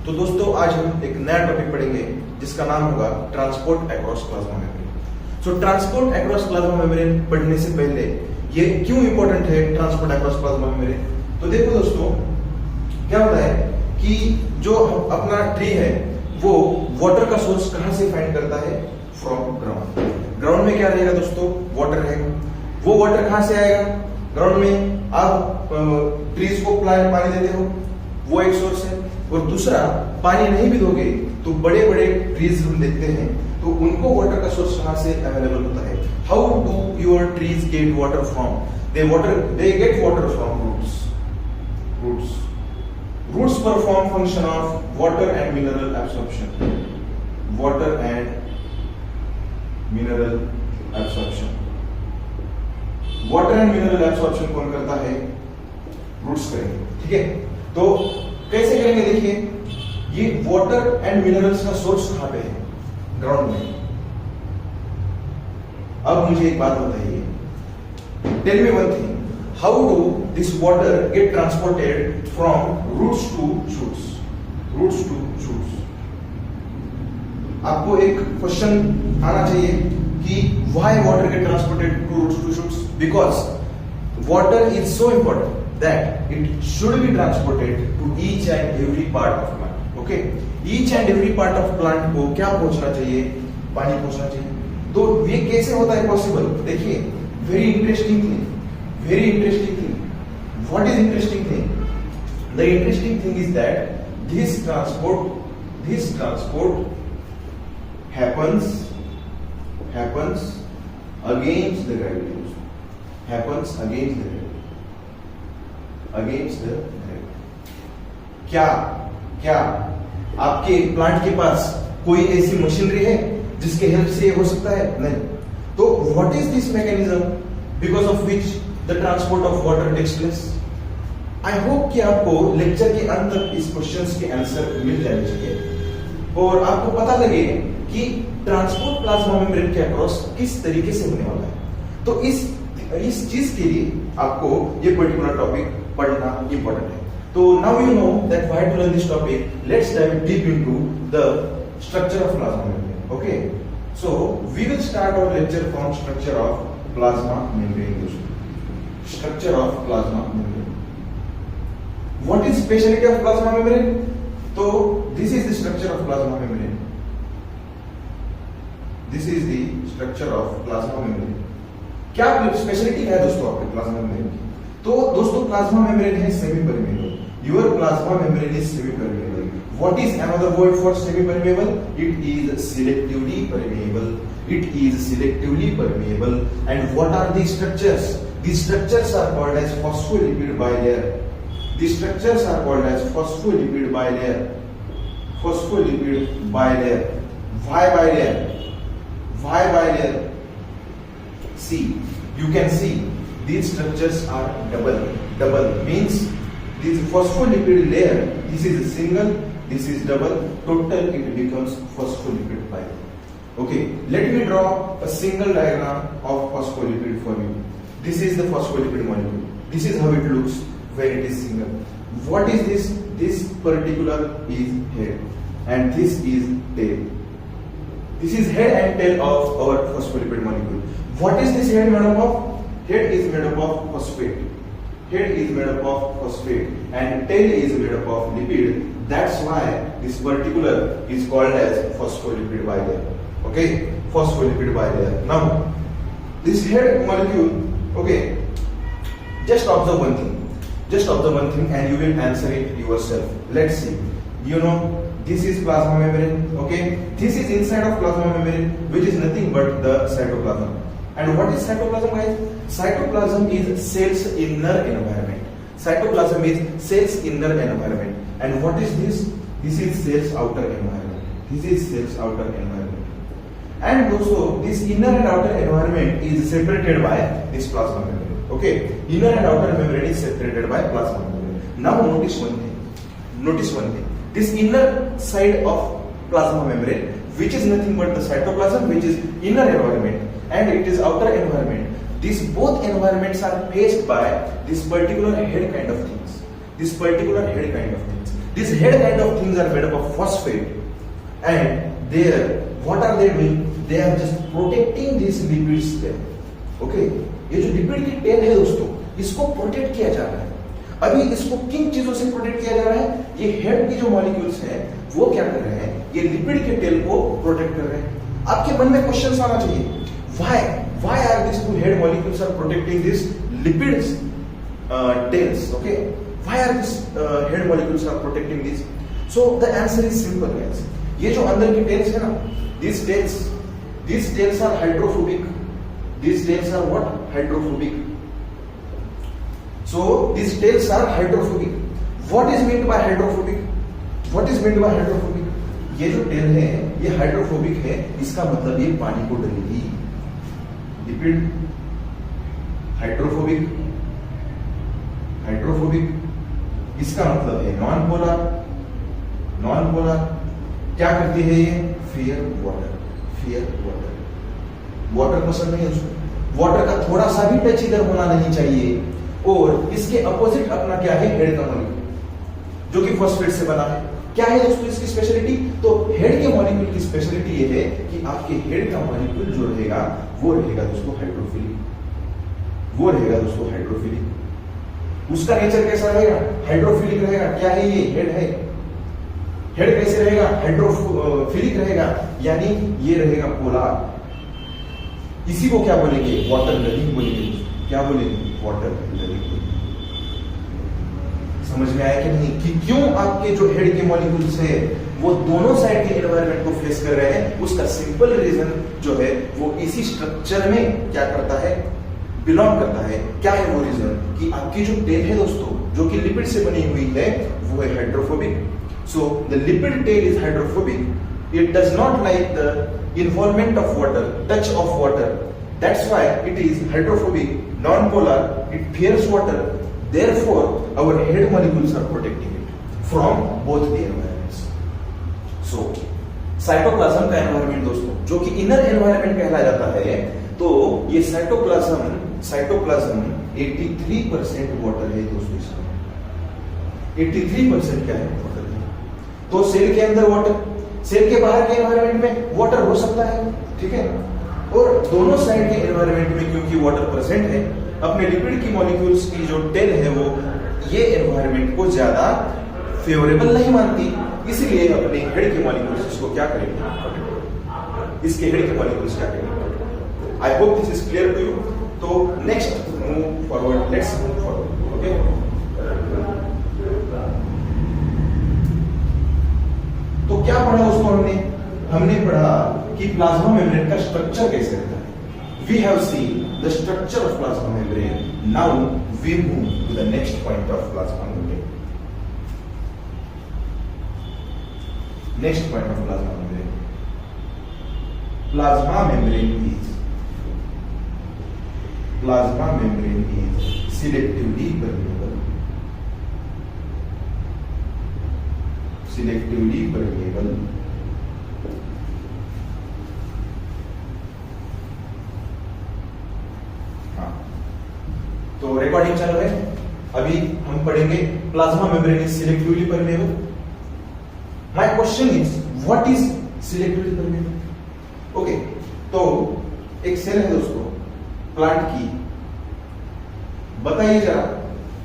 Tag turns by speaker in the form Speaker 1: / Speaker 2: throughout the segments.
Speaker 1: तो दोस्तों आज हम एक नया टॉपिक पढ़ेंगे जिसका नाम होगा ट्रांसपोर्ट अक्रॉस प्लाज्मा मेम्ब्रेन। सो ट्रांसपोर्ट अक्रॉस प्लाज्मा मेम्ब्रेन पढ़ने से पहले ये क्यों इंपॉर्टेंट है ट्रांसपोर्ट अक्रॉस प्लाज्मा मेम्ब्रेन, तो देखो दोस्तों क्या होता है कि जो अपना ट्री है वो वाटर का सोर्स कहां से फाइंड करता है, फ्रॉम ग्राउंड। ग्राउंड में क्या रहेगा दोस्तों, वाटर है। वो वाटर कहां से आएगा, ग्राउंड में आप ट्रीज को पानी देते हो, वो एक सोर्स है। और दूसरा, पानी नहीं भी दोगे तो बड़े बड़े ट्रीज हम देखते हैं तो उनको वाटर का सोर्स कहां से अवेलेबल होता है। How do your trees get water from, they get water from roots. Roots perform function of water and mineral absorption. Water and mineral absorption. Water and mineral absorption कौन करता है, roots करेंगे। ठीक है, तो कैसे करेंगे, देखिए ये वाटर एंड मिनरल्स का सोर्स कहां पे है, ग्राउंड में। अब मुझे एक बात बताइए, tell me one thing, how do this water get transported from roots to shoots? आपको एक क्वेश्चन आना चाहिए कि why water get transported to roots to shoots? Because water is so important that it should be transported to each and every part of plant. Okay? Each and every part of plant को क्या पहुंचना चाहिए, पानी पहुंचना चाहिए। तो ये कैसे होता है पॉसिबल, देखिए very interesting thing. What is interesting thing? The interesting thing is that this transport happens against the gravity. Against the gravity. क्या आपके प्लांट के पास कोई ऐसी मशीनरी है जिसके हेल्प से ये हो सकता है? नहीं। तो what is this mechanism because of which the transport of water takes place? I hope कि आपको लेक्चर के अंत तक इस क्वेश्चंस के आंसर मिल जाने चाहिए और आपको पता लगे कि ट्रांसपोर्ट प्लाज्मा मेम्ब्रेन के अक्रॉस किस तरीके से होने वाला है। तो इस चीज के लिए आपको ये पर्टिकुलर टॉपिक पढ़ना इंपॉर्टेंट है। तो now you know that why to learn this topic, let's dive deep into the structure of plasma membrane. Okay, so we will start our lecture from structure of plasma membrane. Structure of plasma membrane. What is speciality of plasma membrane? So this is the structure of plasma membrane. This is the structure of plasma membrane. क्या speciality है दोस्तों आपके plasma membrane की? तो दोस्तों plasma membrane है semi permeable. Your plasma membrane is semi permeable. What is another word for semi permeable? It is selectively permeable. And what are these structures? These structures are called as phospholipid bilayer. Why bilayer? See, you can see these structures are double means this phospholipid layer, this is a single, this is double, total it becomes phospholipid bilayer. Okay, let me draw a single diagram of phospholipid for you. This is the phospholipid molecule. This is how it looks when it is single. What is this? This particular is head and this is tail. This is head and tail of our phospholipid molecule. What is this head made up of? Head is made up of phosphate. And tail is made up of lipid. That's why this particular is called as phospholipid bilayer. Okay, phospholipid bilayer. Now, this head molecule. Okay, just observe one thing and you will answer it yourself. Let's see. You know, this is plasma membrane. Okay, this is inside of plasma membrane, which is nothing but the cytoplasm. And what is cytoplasm, guys? Cytoplasm is cell's inner environment. And what is this? This is cell's outer environment. And also this inner and outer environment is separated by this plasma membrane. Okay, inner and outer membrane is separated by plasma membrane. Now notice one thing. This inner side of plasma membrane, which is nothing but the cytoplasm, which is inner environment, and it is outer environment. These both environments are faced by this particular head kind of things. this particular head kind of things. These head kind of things are made up of phosphate, and there, what are they doing? They are just protecting these lipids there. Okay, ये जो lipid की tell है दोस्तों, इसको protect किया जा रहा है। अभी इसको किन चीजों से प्रोटेक्ट किया जा रहा है? ये हेड की जो मॉलिक्यूल्स हैं वो क्या कर रहे हैं? ये लिपिड के टेल को प्रोटेक्ट कर रहे हैं। आपके मन में क्वेश्चन आना चाहिए, why are these two head molecules are protecting these lipids tails? Okay, why are these head molecules are protecting these? So the answer is simple guys. ये जो अंदर की टेल्स है ना, these tails are hydrophobic. These tails are what? Hydrophobic. So these tails are hydrophobic. What is meant by hydrophobic? What is meant by hydrophobic? ये जो tell है ये हाइड्रोफोबिक है, इसका मतलब ये पानी को डरेगी। लिपिड हाइड्रोफोबिक, इसका मतलब है नॉन पोलर। क्या करती है ये? Fear water. वाटर पसंद नहीं है उसको, वाटर का थोड़ा सा भी टच इधर होना नहीं चाहिए। और इसके अपोजिट अपना क्या है? हेड का मॉलिक्यूल, जो कि फॉस्फेट से बना है। क्या है दोस्तों इसकी स्पेशलिटी? तो हेड के मॉलिक्यूल की स्पेशलिटी ये है कि आपके हेड का मॉलिक्यूल जो रहेगा वो रहेगा दोस्तों हाइड्रोफिलिक। उसका नेचर कैसा रहेगा? हाइड्रोफिलिक रहेगा। क्या है ये? हेड है। हेड कैसे रहेगा? हाइड्रोफिलिक रहेगा, यानी ये रहेगा पोलर। इसी को क्या बोलेंगे? वाटर लविंग बोलेंगे। क्या बोलेंगे? Water loving. समझ में आया कि नहीं कि क्यों आपके जो हेड के मॉलिक्यूल्स है वो दोनों साइड के एनवायरनमेंट को फेस कर रहे हैं? उसका सिंपल रीजन जो है वो इसी स्ट्रक्चर में क्या करता है? बिलोंग करता है। क्या है वो रीजन? कि आपकी जो टेल है दोस्तों, जो कि लिपिड से बनी हुई है, वो है hydrophobic. So the lipid tail is hydrophobic. It does not like the involvement of water, touch of water. That's why it is hydrophobic, non-polar, it fears water. Therefore, our head molecules are protecting it from both the environments. So, cytoplasm का environment दोस्तों, जो कि inner environment कहला जाता है, तो ये cytoplasm 83% water है दोस्तों। इसमें 83% क्या है? वाटर है। तो सेल के अंदर वाटर, सेल के बाहर के एनवायरनमेंट में वाटर हो सकता है, ठीक है। और दोनों साइड के एनवायरनमेंट में क्योंकि वाटर प्रेजेंट है, अपने लिपिड की मॉलिक्यूल्स की जो टेल है वो ये एनवायरनमेंट को ज्यादा फेवरेबल नहीं मानती, इसलिए अपने हेड के मॉलिक्यूल्स इसको क्या करेंगे? इसके हेड के मॉलिक्यूल्स क्या करेंगे? I hope this is clear to you. तो next move forward, let's move forward. Okay, तो क्या पढ़ा उसको हमने पढ़ा कि प्लाज्मा मेम्ब्रेन का स्ट्रक्चर कैसे रहता है। We have seen the structure of plasma membrane. Now we move to the next point of plasma membrane. Next point of plasma membrane. Plasma membrane is selectively permeable। तो recording चालू है। अभी हम पढ़ेंगे plasma membrane is selectively permeable. My question is what is selectively permeable? Okay, तो एक cell है दोस्तों प्लांट की, बताइए जरा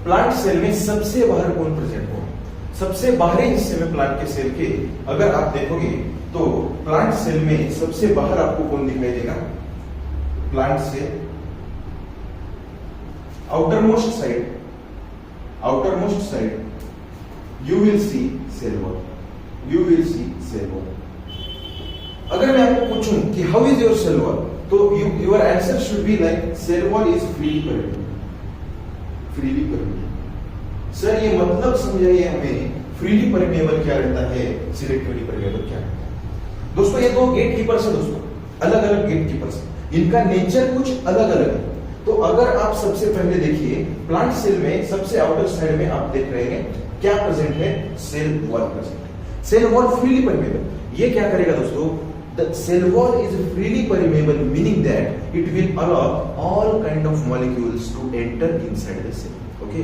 Speaker 1: प्लांट सेल में सबसे बाहर कौन प्रेजेंट हो? सबसे बाहरी हिस्से में प्लांट के सेल के अगर आप देखोगे तो प्लांट सेल में सबसे बाहर आपको कौन दिखाई देगा? Plant cell outermost side you will see cell wall। अगर मैं आपको पूछूं कि how is your cell wall, तो your answer should be like cell wall is freely permeable। Sir ये मतलब समझाइए हमें, फ्रीली परमेबल क्या रहता है, सिलेक्टिवली परमेबल क्या रहता है? दोस्तों ये दो गेट कीपर्स हैं दोस्तों, अलग अलग गेट कीपर्स, इनका नेचर कुछ अलग अलग है। तो अगर आप सबसे पहले देखिए प्लांट सेल में सबसे आउटर साइड में आप देख रहे हैं क्या प्रेजेंट है? सेल वॉल प्रेजेंट है। Cell wall freely permeable. ये क्या करेगा दोस्तों? The cell wall is freely permeable, meaning that it will allow all kind of molecules to enter inside the cell. Okay,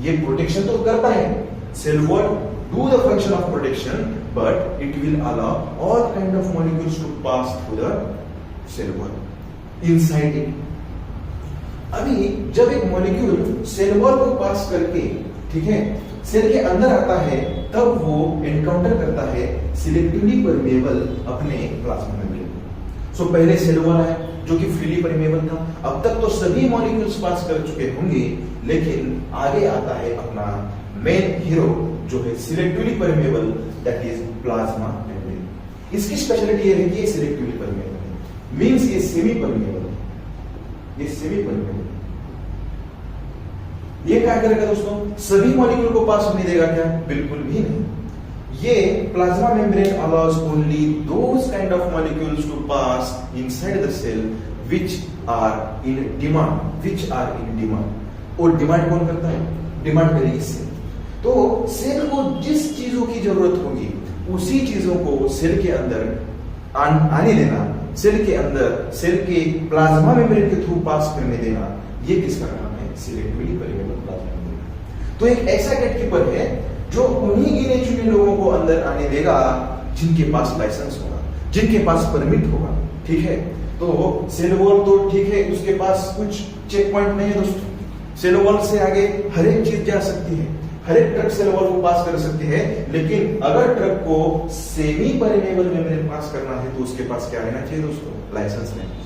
Speaker 1: ये प्रोटेक्शन तो करता है, cell wall do the function of protection, but it will allow all kind of molecules to pass through the cell wall inside it. अभी जब एक molecule cell wall को पास करके, ठीक है, सेल के अंदर आता है, तब वो एनकाउंटर करता है सिलेक्टिवली परमेबल अपने प्लाज्मा मेम्ब्रेन को। सो पहले सेल वॉल है जो कि फ्रीली परमेबल था, अब तक तो सभी मॉलिक्यूल्स पास कर चुके होंगे, लेकिन आगे आता है अपना मेन हीरो जो है selectively permeable, that is plasma membrane. इसकी स्पेशलिटी है कि ये सिलेक्टिवली परमेबल है, मींस ये सेमी परमेबल है, ये सेमी परमेबल। ये क्या करेगा दोस्तों, सभी मॉलिक्यूल को पास होने देगा क्या? बिल्कुल भी नहीं। ये plasma membrane allows only those kind of molecules to pass inside the cell which are in demand. और डिमांड कौन करता है? डिमांड करेगी सेल। तो सेल को जिस चीजों की जरूरत होगी उसी चीजों को सेल के अंदर आने देना, सेल के अंदर सेल के प्लाज्मा मेम्ब्रेन के थ्रू पास करने देना, ये किसका काम है? Selectively permeable plasma membrane. तो एक ऐसा गेटकीपर है जो उन्हीं गिने चुने लोगों को अंदर आने देगा जिनके पास लाइसेंस होगा, जिनके पास परमिट होगा, ठीक है। तो सेल वॉल तो ठीक है, उसके पास कुछ चेक पॉइंट नहीं है दोस्तों। सेल वॉल से आगे हर एक चीज जा सकती है, हर एक ट्रक सेल वॉल को पास कर सकती है, लेकिन अगर ट्रक को सेमी परमेबल मेम्ब्रेन पास करना है तो उसके पास क्या रहना चाहिए दोस्तों? लाइसेंस रहना चाहिए।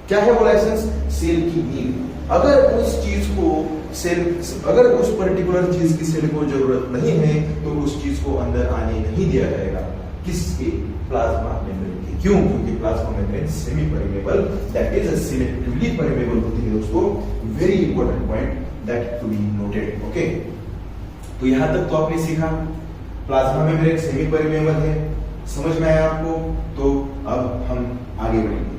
Speaker 1: क्या है वो लाइसेंस? सेल की नीड। अगर उस चीज को सेल, अगर उस पर्टिकुलर चीज की सेल को जरूरत नहीं है तो उस चीज को अंदर आने नहीं दिया जाएगा। किसके? प्लाज्मा मेम्ब्रेन के। क्यों? क्योंकि plasma membrane semi permeable, that is selectively permeable होती है दोस्तों। Very important point that to be noted. Okay, तो यहां तक तो आपने सीखा प्लाज्मा मेम्ब्रेन सेमी परमेबल है, समझ में आया आपको? तो अब हम आगे बढ़ेंगे।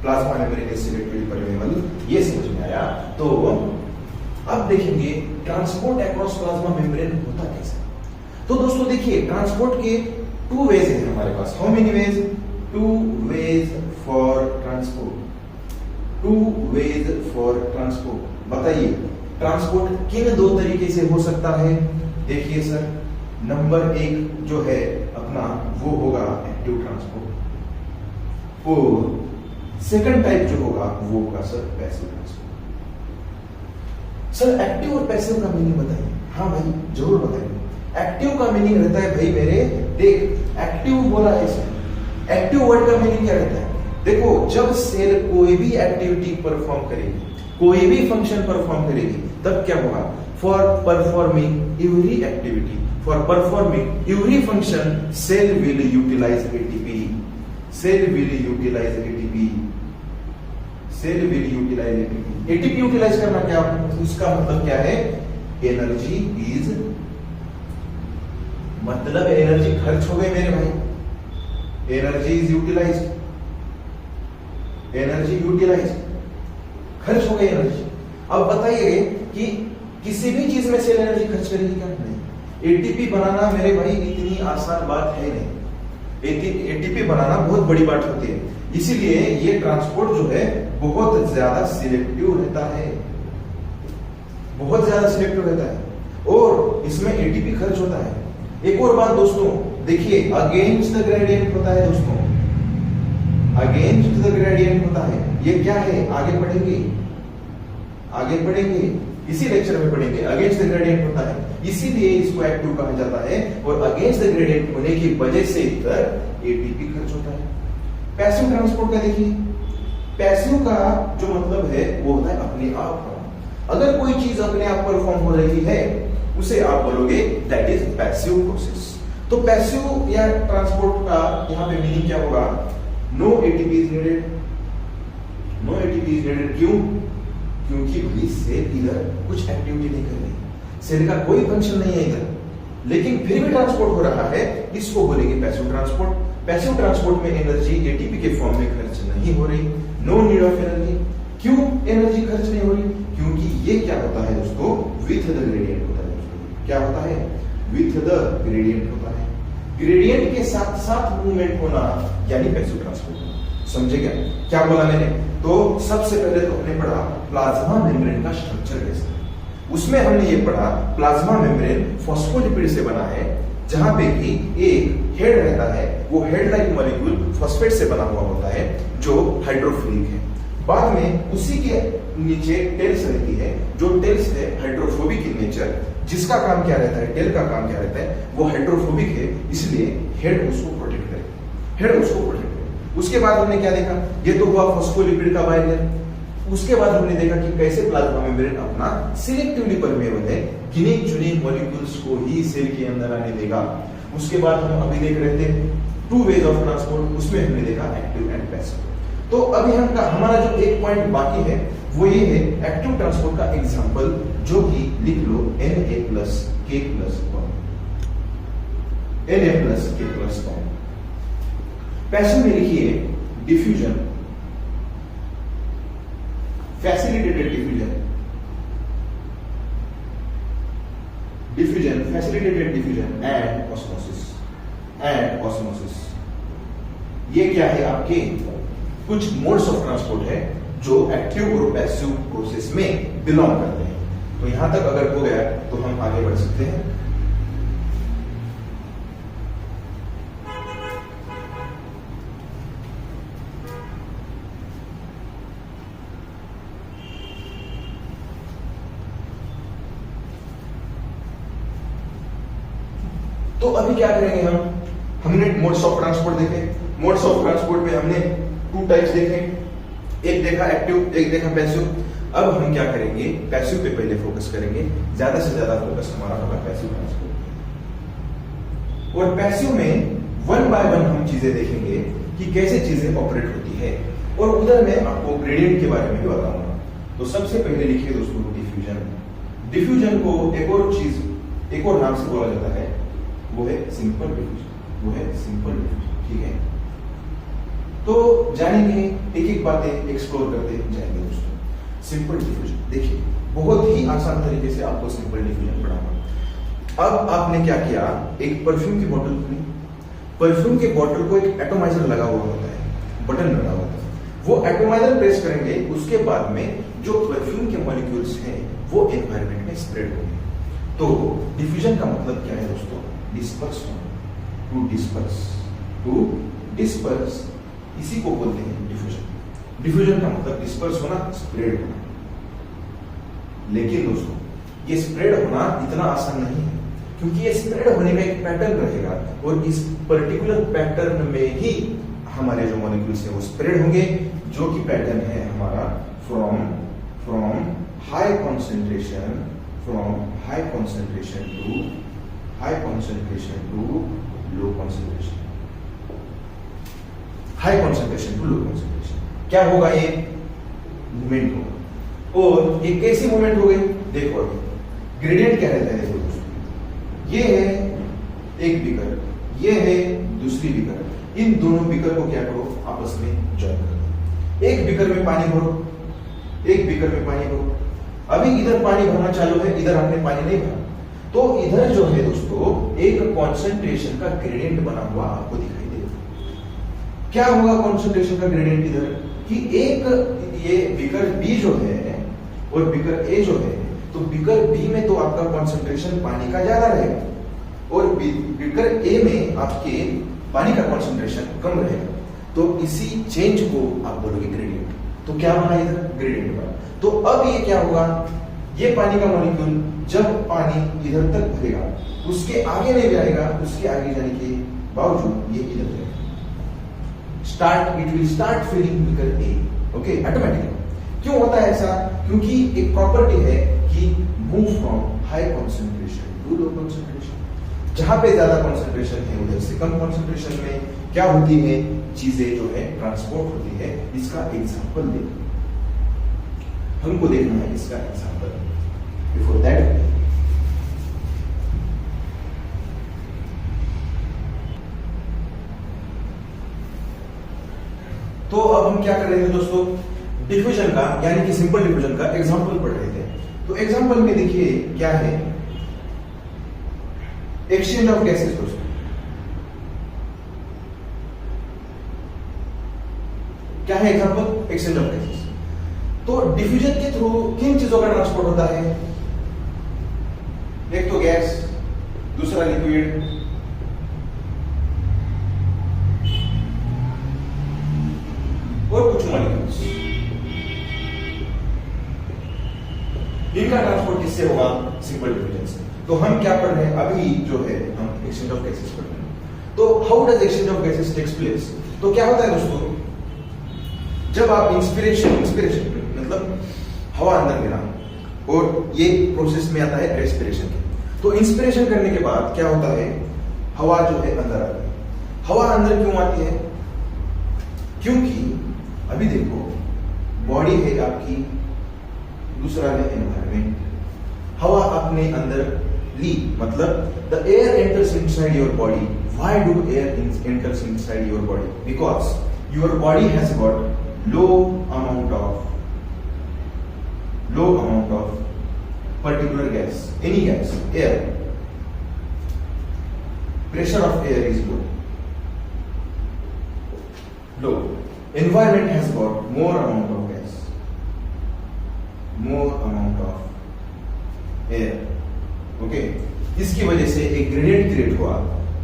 Speaker 1: Plasma membrane is selectively permeable, ये समझ में आया। तो अब देखेंगे ट्रांसपोर्ट अक्रॉस प्लाज्मा मेम्ब्रेन होता कैसे। तो दोस्तों देखिए, ट्रांसपोर्ट के टू वेज है हमारे पास। How many ways? Two ways for transport. Two ways for transport. बताइए ट्रांसपोर्ट किन दो तरीके से हो सकता है? देखिए सर, नंबर एक जो है अपना वो होगा एक्टिव ट्रांसपोर्ट, और सेकंड टाइप जो होगा वो होगा sir passive transport. Sir active और पैसिव का मीनिंग बताइए। हाँ भाई जरूर बताइए। एक्टिव का मीनिंग रहता है भाई मेरे, देख एक्टिव बोला है इसमें, एक्टिव वर्ड का मीनिंग क्या रहता है? देखो जब सेल कोई भी एक्टिविटी परफॉर्म करेगी, कोई भी फंक्शन परफॉर्म करेगी, तब क्या होगा? For performing every activity, for performing every function, cell will utilise ATP. Cell will utilise ATP. Cell will utilise ATP. ATP utilise करना क्या? उसका मतलब क्या है? एनर्जी इज, मतलब एनर्जी खर्च हो गई मेरे भाई। Energy is utilise, energy utilise, खर्च हो गई एनर्जी। अब बताइए कि किसी भी चीज में सेल एनर्जी खर्च करेगी क्या? नहीं। एटीपी बनाना मेरे भाई इतनी आसान बात है नहीं। एटीपी बनाना बहुत बड़ी बात होती है, इसीलिए ये ट्रांसपोर्ट जो है बहुत ज्यादा सिलेक्टिव रहता है, बहुत ज्यादा सिलेक्टिव रहता है, और इसमें एटीपी खर्च होता है। एक और बात दोस्तों देखिए, अगेंस्ट द ग्रेडियंट होता है दोस्तों, अगेंस्ट द ग्रेडियंट होता है। ये क्या है? आगे पढ़ेंगे, आगे पढ़ेंगे, इसी लेक्चर में पढ़ेंगे। अगेंस्ट द ग्रेडियंट होता है, इसीलिए इसको एक्टिव कहा जाता है, और अगेंस्ट द ग्रेडियंट होने की वजह से इधर एटीपी खर्च होता है। पैसिव ट्रांसपोर्ट का देखिए, पैसिव का जो मतलब है वो होता है अपने आप का। अगर कोई चीज अपने आप परफॉर्म हो रही है उसे आप बोलोगे दैट इज पैसिव प्रोसेस। तो पैसिव या ट्रांसपोर्ट का यहां पे मीनिंग क्या होगा? No ATP is needed. No ATP is needed. क्यों? क्योंकि भाई सेल इधर कुछ एक्टिविटी नहीं कर रही, सेल का कोई फंक्शन नहीं है इधर, लेकिन फिर भी ट्रांसपोर्ट हो रहा है, इसको बोलेंगे पैसिव ट्रांसपोर्ट। पैसिव ट्रांसपोर्ट में एनर्जी एटीपी के फॉर्म में खर्च नहीं हो रही, नो नीड ऑफ एनर्जी। क्यों एनर्जी खर्च नहीं हो रही? क्योंकि ये क्या होता है दोस्तों? विथ द ग्रेडियंट होता है दोस्तों। क्या होता है? विथ द ग्रेडियंट होता है। ग्रेडियंट के साथ साथ मूवमेंट होना यानी पैसिव ट्रांसपोर्ट। समझे क्या? क्या बोला मैंने? तो सबसे पहले तो हमने पढ़ा प्लाज्मा मेम्ब्रेन का स्ट्रक्चर कैसा है। उसमें हमने ये पढ़ा प्लाज्मा मेम्ब्रेन फॉस्फोलिपिड से बना है, जहां पे कि एक हेड रहता है, वो हेड लाइक मॉलिक्यूल फॉस्फेट से बना हुआ होता है जो हाइड्रोफिलिक है। बाद में उसी के नीचे टेल्स रहती है, जो टेल्स है हाइड्रोफोबिक इन नेचर, जिसका काम क्या रहता है, टेल का काम क्या रहता है, वो हाइड्रोफोबिक है, इसलिए हेड उसको प्रोटेक्ट करेगा, हेड उसको प्रोटेक्ट करेगा। उसके बाद हमने क्या देखा, ये तो हुआ फॉस्फोलिपिड का बाइलेयर। उसके बाद हमने देखा कि कैसे प्लाज्मा मेम्ब्रेन अपना सिलेक्टिवली परमेबल है, गिने चुने मॉलिक्यूल्स को ही सेल के अंदर आने देगा। उसके बाद हम अभी देख रहे थे टू वेज ऑफ ट्रांसपोर्ट, उसमें हमने देखा एक्टिव एंड पैसिव। तो अभी हमारा जो एक पॉइंट बाकी है वो ये है एक्टिव ट्रांसपोर्ट का एग्जांपल, जो कि लिख लो Na+K+1। पैसिव में लिखिए diffusion, facilitated diffusion, facilitated diffusion and osmosis. ये क्या है, आपके कुछ मोड्स ऑफ ट्रांसपोर्ट है जो एक्टिव और पैसिव प्रोसेस में बिलोंग करते हैं। तो यहां तक अगर हो गया तो हम आगे बढ़ सकते हैं। तो अभी क्या करेंगे हमने मोड्स ऑफ ट्रांसपोर्ट देखे। मोड्स ऑफ ट्रांसपोर्ट में हमने टू टाइप्स देखे, एक देखा एक्टिव, एक देखा पैसिव। अब हम क्या करेंगे, पैसिव पे पहले फोकस करेंगे, ज्यादा से ज्यादा फोकस हमारा होगा पैसिव ट्रांसपोर्ट। और पैसिव में वन बाय वन हम चीजें देखेंगे कि कैसे चीजें ऑपरेट होती है, और उधर मैं आपको ग्रेडियंट के बारे में भी बताऊंगा। तो सबसे पहले लिखिए दोस्तों डिफ्यूजन। डिफ्यूजन को एक और चीज, एक और नाम से बोला जाता है, वो है सिंपल डिफ्यूजन, ठीक है। तो जानेंगे, एक एक बातें एक्सप्लोर करते जाएंगे दोस्तों। सिंपल डिफ्यूजन देखिए, बहुत ही आसान तरीके से आपको सिंपल डिफ्यूजन पढ़ाऊंगा। अब आपने क्या किया, एक परफ्यूम की बोतल खुली, परफ्यूम के बोतल को एक एटोमाइजर लगा हुआ होता है, बटन लगा होता है, वो एटोमाइजर प्रेस करेंगे, उसके बाद में जो परफ्यूम के मॉलिक्यूल्स हैं वो एनवायरनमेंट में स्प्रेड होंगे। तो डिफ्यूजन का मतलब क्या है दोस्तों, डिस्पर्स होना, टू डिस्पर्स, इसी को बोलते हैं डिफ्यूजन। डिफ्यूजन का मतलब डिस्पर्स होना, स्प्रेड होना। लेकिन दोस्तों ये स्प्रेड होना इतना आसान नहीं है, क्योंकि ये स्प्रेड होने का एक पैटर्न रहेगा, और इस पर्टिकुलर पैटर्न में ही हमारे जो मॉलिक्यूल्स है वो स्प्रेड होंगे, जो कि पैटर्न है हमारा from high concentration to low concentration, high concentration to low concentration. क्या होगा, ये मूवमेंट होगा। और ये कैसी मूवमेंट हो गई, देखो अभी ग्रेडियंट क्या रहता है, देखो दोस्तों, ये है एक बीकर, ये है दूसरी बीकर, इन दोनों बीकर को क्या करो, आपस में जॉइन कर दो। एक बीकर में पानी भरो, एक बीकर में पानी भरो। अभी इधर पानी भरना चालू है, इधर आपने पानी नहीं भरा, तो इधर जो है दोस्तों एक कॉन्सेंट्रेशन का ग्रेडियंट बना हुआ आपको दिखाई देगा। क्या होगा कॉन्सेंट्रेशन का ग्रेडियंट इधर, कि एक ये बीकर बी जो है और बीकर ए जो है, तो बीकर बी में तो आपका कॉन्सेंट्रेशन पानी का ज्यादा रहेगा, और बीकर ए में आपके पानी का कॉन्सेंट्रेशन कम रहेगा। तो इसी चेंज को आप बोलोगे ग्रेडियंट। तो क्या बना इधर, ग्रेडियंट बना। तो अब ये क्या होगा, ये पानी का मॉलिक्यूल जब पानी इधर तक भरेगा, उसके आगे नहीं जाएगा, उसके आगे जाने के बावजूद ये इधर जाएगा, it will start filling beaker A, okay, automatically. क्यों होता है ऐसा, क्योंकि एक प्रॉपर्टी है कि move from high concentration to low concentration. जहां पे ज्यादा कॉन्सेंट्रेशन है उधर से कम कॉन्सेंट्रेशन में क्या होती है, चीजें जो है ट्रांसपोर्ट होती है। इसका एग्जांपल देखो, हमको देखना है इसका एग्जांपल। बिफोर दैट तो अब हम क्या कर रहे थे दोस्तों, डिफ्यूजन का यानी कि सिंपल डिफ्यूजन का एग्जांपल पढ़ रहे थे। तो एग्जांपल में देखिए क्या है, एक्सचेंज ऑफ गैसेस दोस्तों। क्या है एग्जांपल, एक्सचेंज ऑफ गैसेस। तो डिफ्यूजन के थ्रू किन चीजों का ट्रांसपोर्ट होता है, एक तो गैस, दूसरा लिक्विड, और कुछ मॉलिक्यूल्स। इनका ट्रांसपोर्ट किससे होगा? सिंपल डिफ्यूजन से। तो हम क्या पढ़ रहे हैं अभी जो है, हम एक्सचेंज ऑफ गैसेस पढ़ रहे हैं। तो how does exchange of gases takes place? तो क्या होता है दोस्तों, जब आप इंस्पिरेशन मतलब हवा अंदर लेना, और ये प्रोसेस में आता है रेस्पिरेशन के। तो इंस्पिरेशन करने के बाद क्या होता है, हवा जो है अंदर आती है। हवा अंदर क्यों आती है? क्योंकि अभी देखो, बॉडी है आपकी, दूसरा है एनवायरमेंट। हवा आपने अंदर ली, मतलब the air enters inside your body. Why do air enters inside your body? Because your body has got low amount of particular gas, any gas, air. Pressure of air is low. Environment has got more amount of gas, more amount of air. Okay? इसकी वजह से एक gradient create हुआ,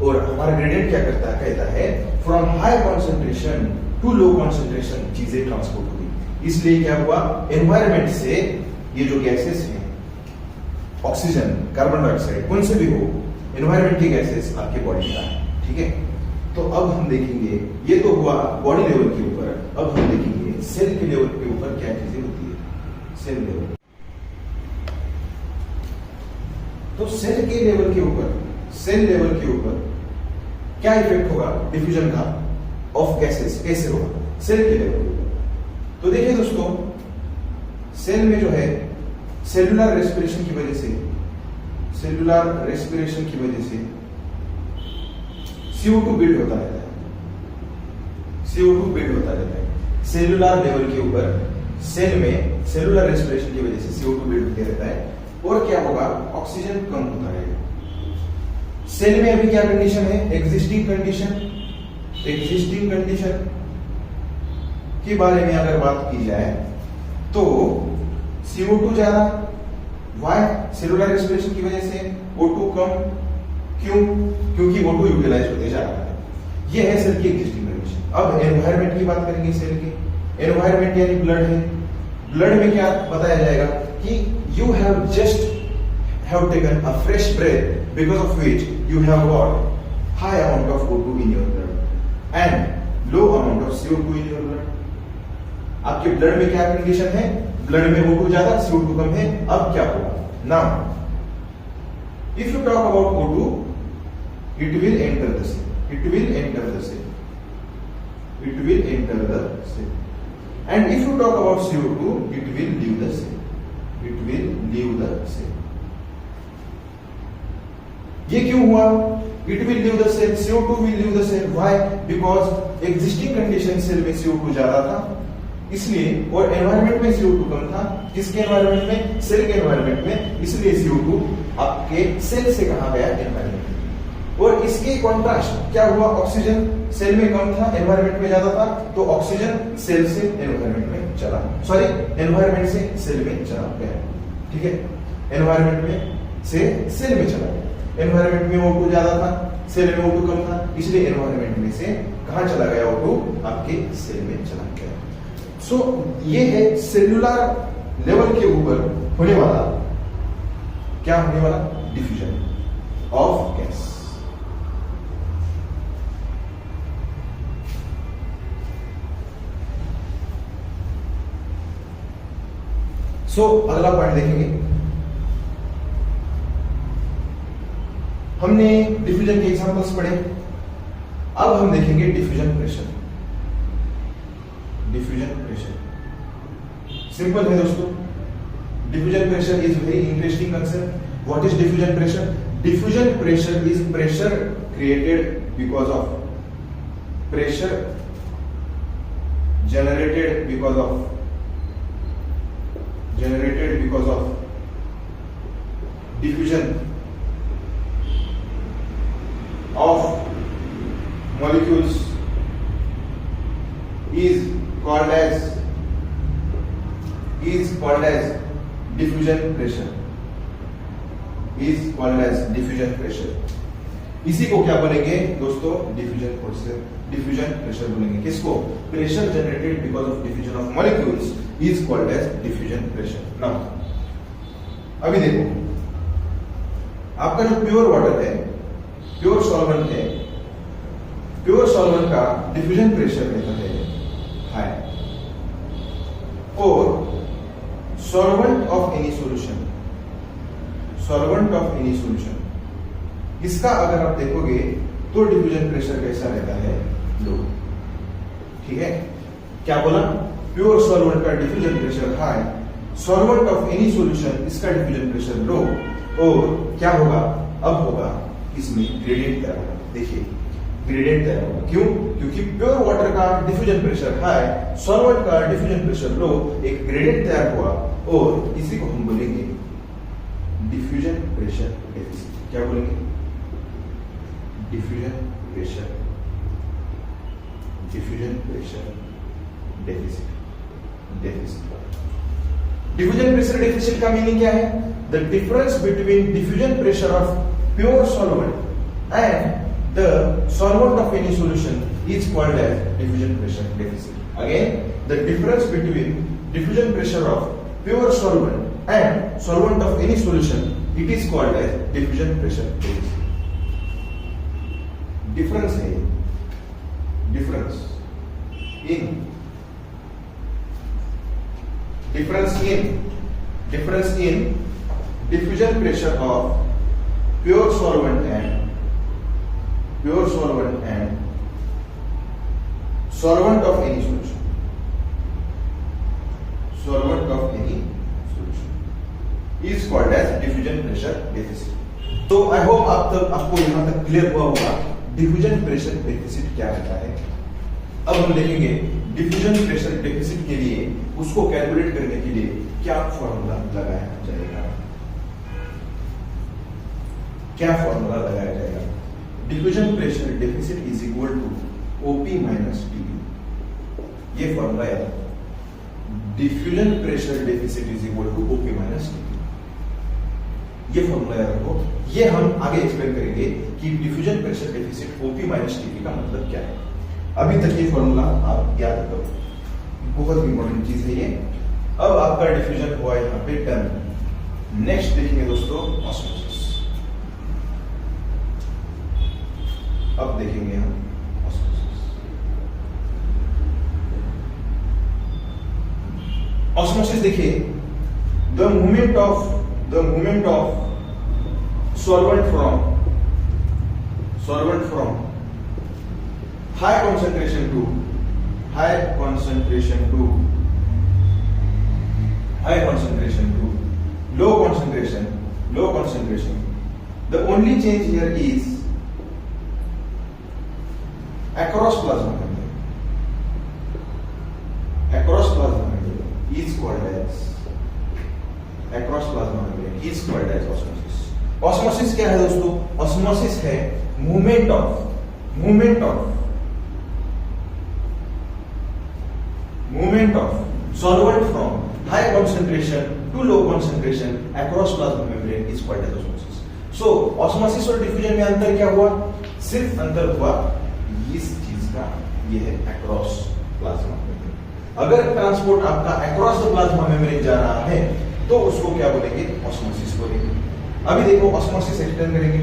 Speaker 1: और हमारा gradient क्या करता है? कहता है from high concentration to low concentration चीजें ट्रांसपोर्ट होगी। इसलिए क्या हुआ, एनवायरमेंट से ये जो गैसेस हैं, ऑक्सीजन, कार्बन डाइऑक्साइड, कौन से भी हो, एनवायरमेंट की गैसेस आपके बॉडी में आए। ठीक है, तो अब हम देखेंगे, ये तो हुआ बॉडी लेवल के ऊपर। अब हम देखेंगे सेल के लेवल के ऊपर क्या चीजें होती है। सेल लेवल, तो सेल लेवल के ऊपर क्या इफेक्ट होगा डिफ्यूजन का ऑफ गैसेस? कैसे होगा? सेल के लेवल के ऊपर। तो देखिए दोस्तों, सेल में जो है सेलुलर रेस्पिरेशन की वजह से CO2 बिल्ड होता रहता है। सेलुलर लेवल के ऊपर सेल में सेलुलर रेस्पिरेशन की वजह से CO2 बिल्ड होते रहता है, और क्या होगा, ऑक्सीजन कम होता रहेगा। सेल में अभी क्या कंडीशन है? एग्जिस्टिंग कंडीशन के बारे में अगर बात की जाए तो CO2 ज्यादा, वाई? सेलुलर रेस्पिरेशन की वजह से। O2 कम, क्यों? क्योंकि O2 यूटिलाइज होते जा रहा है। ये है सेल की एग्जिस्टिंग कंडीशन। अब एनवायरमेंट की बात करेंगे। सेल की एनवायरमेंट यानी ब्लड है। ब्लड में क्या बताया जाएगा कि you have taken a fresh breath because of which you have got high amount of O2 in your blood and low amount of CO2 in your blood. आपके blood में क्या कंडीशन है? ब्लड में O2 ज्यादा, CO2 कम है। अब क्या होगा? Now if you talk about O2, it will enter the cell. And if you talk about CO2, it will leave the cell. ये क्यों हुआ? It will leave the cell. CO2 will leave the cell. Why? Because existing condition cell में CO2 ज्यादा था, इसलिए, और environment में CO2 कम था। किसके एनवायरमेंट में? सेल के एनवायरमेंट में। इसलिए CO2 आपके सेल से कहा गया एनवायरमेंट में। और इसके कॉन्ट्रास्ट क्या हुआ? ऑक्सीजन सेल में कम था, एनवायरमेंट में ज्यादा था, तो ऑक्सीजन सेल से एनवायरमेंट में चला, एनवायरमेंट से सेल में चला गया। ठीक है, एनवायरमेंट में से सेल में चला गया। एनवायरमेंट में O2 ज्यादा था, सेल में O2 कम था, इसलिए एनवायरमेंट में से कहां चला गया? O2 आपके सेल में चला गया। सो ये है सेलुलर लेवल के ऊपर होने वाला, क्या होने वाला? Diffusion of gas. सो अगला पॉइंट देखेंगे। हमने डिफ्यूजन के एग्जांपल्स पढ़े, अब हम देखेंगे डिफ्यूजन प्रेशर। सिंपल है दोस्तों, diffusion pressure is very interesting concept. What is diffusion pressure? Diffusion pressure is pressure created because of pressure generated because of diffusion of molecules is called as diffusion pressure. Is called as diffusion pressure. इसी को क्या बोलेंगे दोस्तों? Diffusion pressure. Diffusion pressure बोलेंगे किसको? Pressure generated because of diffusion of molecules is called as diffusion pressure. Now अभी देखो, आपका जो प्योर वाटर है, प्योर सॉल्वेंट है, प्योर सॉल्वेंट का डिफ्यूजन प्रेशर रहता है हाई, और solvent of any solution, solvent of any solution, इसका अगर आप देखोगे तो डिफ्यूजन प्रेशर कैसा रहता है? लो। ठीक है, क्या बोला? प्योर सॉल्वेंट का diffusion pressure high, solvent of any solution इसका डिफ्यूजन प्रेशर लो, और क्या होगा? अब होगा इसमें ग्रेडियंट तैयार होगा। देखिए ग्रेडियंट तैयार होगा, क्यों? क्योंकि प्योर वाटर का डिफ्यूजन प्रेशर हाई, सॉल्वेंट का डिफ्यूजन प्रेशर लो, एक ग्रेडियंट तैयार हुआ, और इसी को हम बोलेंगे डिफ्यूजन प्रेशर डेफिसिट। क्या बोलेंगे? Diffusion pressure, diffusion pressure deficit. Diffusion pressure deficit का मीनिंग क्या है? The difference between diffusion pressure of pure solvent and the solvent of any solution is called as diffusion pressure deficit. Again, the difference between diffusion pressure of pure solvent and solvent of any solution it is called as diffusion pressure deficit. Difference है, difference in diffusion pressure of pure solvent and solvent of any solution, is called as diffusion pressure deficit. तो I hope आपको यहां तक clear हुआ होगा diffusion pressure deficit क्या रहता है। अब हम देखेंगे डिफ्यूजन प्रेशर डेफिसिट के लिए उसको कैलकुलेट करने के लिए क्या फॉर्मूला लगाया जाएगा। क्या फॉर्मूला लगाया जाएगा? Diffusion pressure deficit is equal to OP minus TP. ये फॉर्मूला याद रखो, diffusion pressure deficit is equal to OP minus TP. ये फॉर्मूला याद रखो। ये हम आगे एक्सप्लेन करेंगे कि diffusion pressure deficit OP minus TP का मतलब क्या है। अभी तक ये फॉर्मूला आप याद रखो, बहुत इंपॉर्टेंट चीज है ये। अब आपका डिफ्यूजन हुआ यहां पे डन। नेक्स्ट देखेंगे दोस्तों ऑस्मोसिस। अब देखेंगे हम ऑस्मोसिस। ऑस्मोसिस देखिए, the movement of solvent from high concentration to low concentration. The only change here is across plasma membrane. Across plasma membrane is called as osmosis. Osmosis क्या है दोस्तों? Osmosis है movement of solvent from high concentration to low concentration across plasma membrane is called as osmosis. So osmosis और diffusion में अंतर क्या हुआ? सिर्फ अंतर हुआ इस चीज का, ये है अक्रॉस प्लाज्मा मेम्ब्रेन। अगर ट्रांसपोर्ट आपका अक्रॉस द प्लाज्मा मेम्ब्रेन जा रहा है तो उसको क्या बोलेंगे? ऑस्मोसिस बोलेंगे। अभी देखो ऑस्मोसिस एक्सप्लेन करेंगे।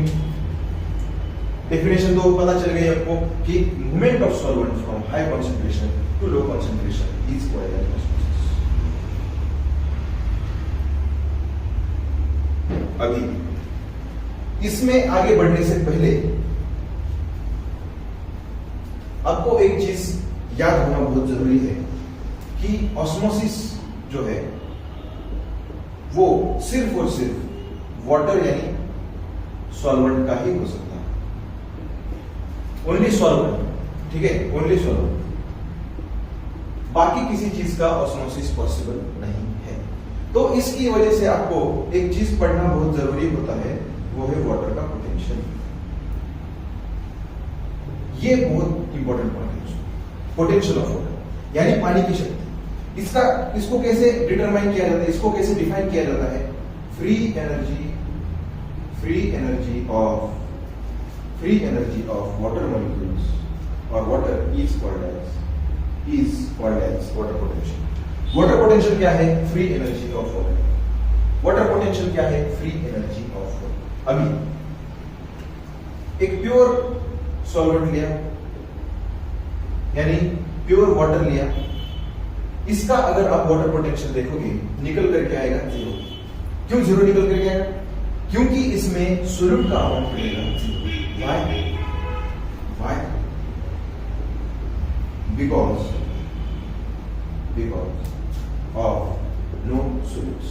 Speaker 1: डेफिनेशन तो पता चल गई आपको कि movement of solvent from high concentration to low concentration is called as osmosis. अभी इसमें आगे बढ़ने से पहले आपको एक चीज याद होना बहुत जरूरी है कि ऑस्मोसिस जो है वो सिर्फ और सिर्फ वाटर यानी सॉल्वेंट का ही हो सकता है। ओनली सॉल्वेंट, ठीक है, ओनली सॉल्वेंट। बाकी किसी चीज का ऑस्मोसिस पॉसिबल नहीं है। तो इसकी वजह से आपको एक चीज पढ़ना बहुत जरूरी होता है, वो है वाटर का पोटेंशियल। ये बहुत इंपॉर्टेंट पॉइंट है, पोटेंशियल ऑफ वाटर यानी पानी की शक्ति। इसको कैसे डिटरमाइन किया जाता है, इसको कैसे डिफाइन किया जाता है? Free free energy of water molecules or water is called as water potential. Water potential क्या है? Free energy of water. Water potential क्या है? Free energy of water. अभी एक प्योर सॉल्वेंट लिया, यानी प्योर वाटर लिया, इसका अगर आप वाटर पोटेंशियल देखोगे निकल करके आएगा जीरो. क्यों जीरो निकल करके आएगा? क्योंकि इसमें सोल्यूट का अमाउंट मिलेगा zero. Why? Because of no solutes.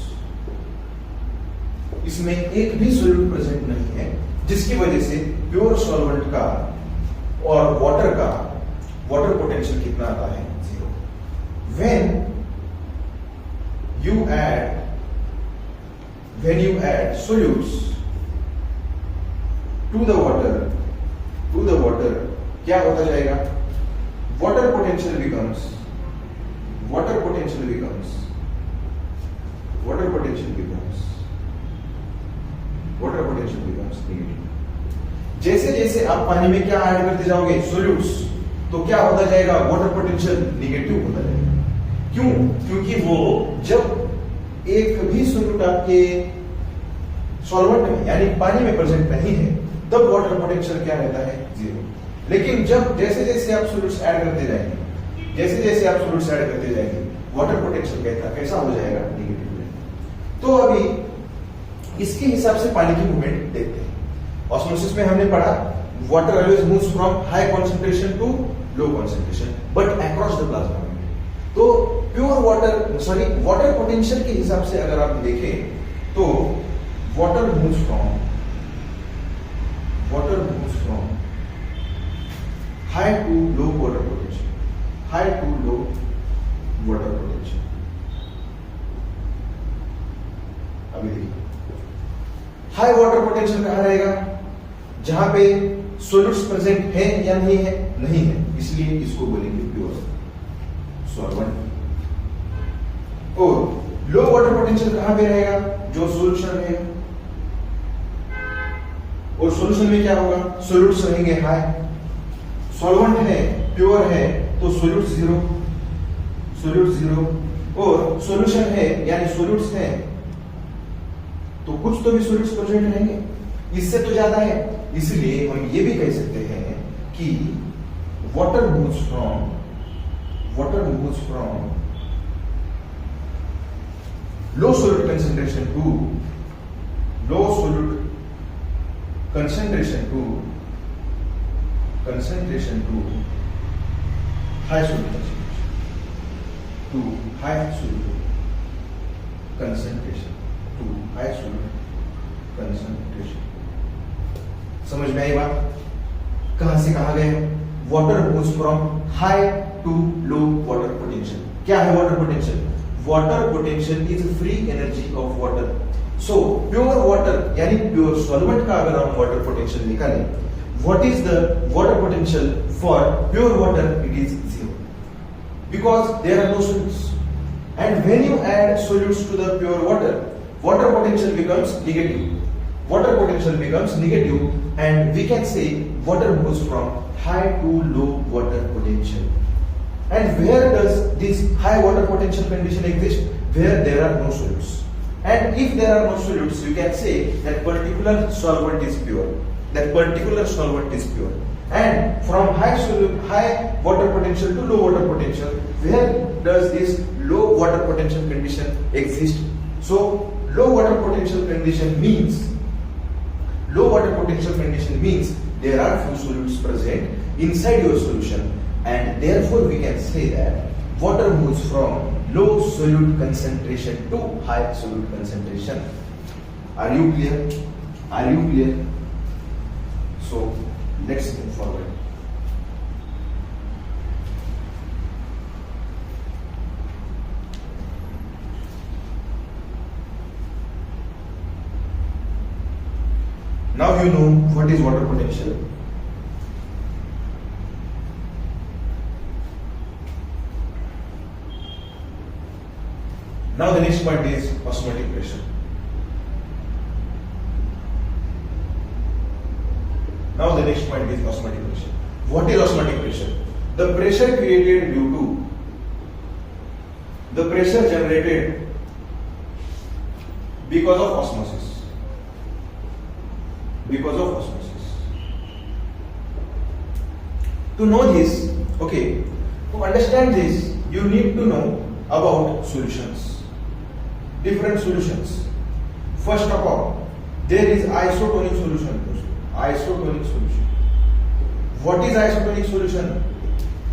Speaker 1: इसमें एक भी सोल्यूट प्रेजेंट नहीं है, जिसकी वजह से प्योर सॉल्वेंट का और वाटर का वाटर पोटेंशियल कितना आता है? Zero. When you add solutes to the water, क्या होता जाएगा? water potential becomes negative. जैसे जैसे आप पानी में क्या ऐड करते जाओगे? सोल्यूट्स. तो क्या होता जाएगा? वाटर पोटेंशियल निगेटिव होता जाएगा. क्यों? क्योंकि वो जब एक भी सोल्यूट आपके सॉल्वेंट में यानी पानी में प्रेजेंट नहीं है, तब वाटर पोटेंशियल क्या रहता है? जीरो. लेकिन जब जैसे जैसे आप सोल्यूट्स ऐड करते जाएंगे, वाटर पोटेंशियल कैसा हो जाएगा? नेगेटिव. तो अभी इसके हिसाब से पानी की मूवमेंट देखते हैं. ऑस्मोसिस में हमने पढ़ा water always moves from high concentration to low concentration but across the plasma membrane. तो वाटर पोटेंशियल के हिसाब से अगर आप देखें तो water moves from high to low water potential. अभी देखिए हाई वाटर पोटेंशियल कहां रहेगा? जहां पे सोल्यूट्स प्रेजेंट है या नहीं है? नहीं है, इसलिए इसको बोलेंगे प्योर सॉल्वेंट. और लो वाटर पोटेंशियल कहां पे रहेगा? जो सॉल्यूशन है. और सॉल्यूशन में क्या होगा? सोल्यूट्स रहेंगे हाई. सॉल्वेंट है, प्योर है, तो सोल्यूट जीरो. और सॉल्यूशन है यानी सोल्यूट्स है, तो कुछ तो भी सोल्यूट्स प्रेजेंट रहेंगे, इससे तो ज्यादा है. इसलिए हम ये भी कह सकते हैं कि water moves from low solute concentration to high solute concentration. समझ में आई बात? कहां से कहां गए? Water moves from high to low water potential. क्या है water potential? Water potential is free energy of water. So pure water यानी प्योर सॉल्वेंट का अगर हम वाटर पोटेंशियल निकालें, what is the water potential for pure water? It is zero because there are no solutes. And when you add solutes to the pure water, water potential becomes negative. And we can say water moves from high to low water potential. And where does this high water potential condition exist? Where there are no solutes. And if there are no solutes, you can say that particular solvent is pure. And from high water potential to low water potential, where does this low water potential condition exist? So low water potential condition means there are few solutes present inside your solution, and therefore we can say that water moves from low solute concentration to high solute concentration. Are you clear? So let's move forward. Now you know what is water potential. Now the next point is osmotic pressure. Now the next point is osmotic pressure. What is osmotic pressure? The pressure created due to the pressure generated because of osmosis. Because of osmosis. To know this, okay, to understand this, you need to know about solutions. Different solutions. First of all, there is isotonic solution. Isotonic solution. What is isotonic solution?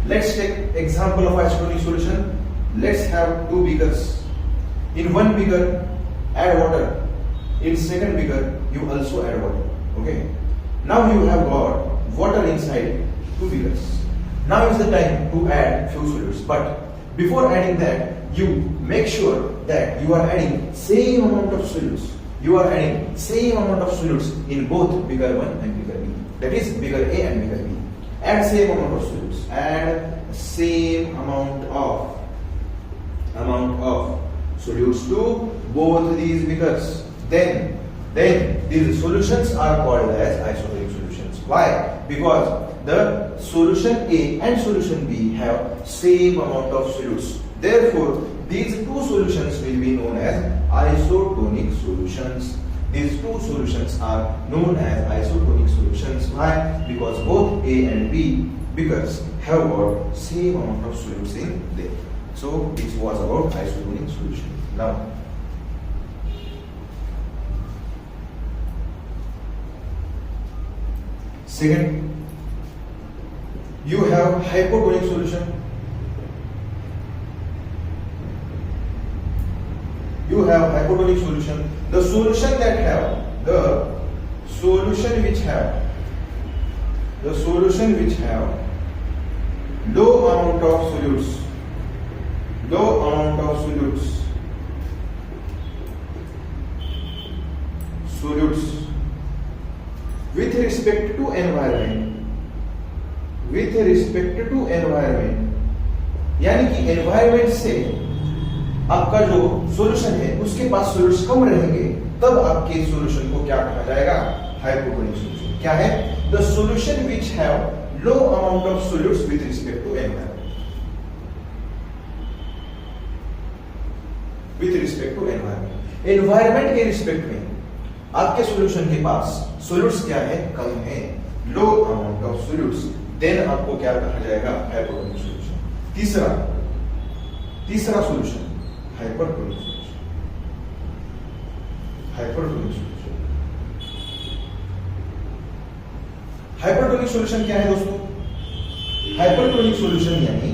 Speaker 1: Let's take example of isotonic solution. Let's have two beakers. In one beaker, add water. In second beaker, you also add water. Okay. Now you have got water inside two beakers. Now is the time to add few solids. But before adding that, you make sure that you are adding same amount of solids. You are adding same amount of solids in both beaker 1 and beaker B. That is beaker A and beaker B. Add same amount of solids. Add same amount of solids to both these beakers. Then these solutions are called as isotonic solutions. Why? Because the solution A and solution B have same amount of solids. Therefore, these two solutions will be known as isotonic solutions. These two solutions are known as isotonic solutions. Why? Because both A and B beakers have got same amount of solids in them. So this was about isotonic solution. Now, second, you have hypotonic solution. You have hypotonic solution. The solution which have low amount of solids with respect to environment, यानी कि environment से आपका जो solution है उसके पास solutes कम रहेंगे, तब आपके सॉल्यूशन को क्या कहा जाएगा? Hypotonic solution. क्या है? The solution which have low amount of solutes with respect to environment. With respect to environment, environment के रिस्पेक्ट में आपके सॉल्यूशन के पास सॉल्यूट्स क्या है? कम है, low amount of solutes. Then आपको क्या कहा जाएगा? Hypotonic solution. तीसरा solution hypertonic solution. Hypertonic solution क्या है दोस्तों? हाइपरटोनिक सॉल्यूशन यानी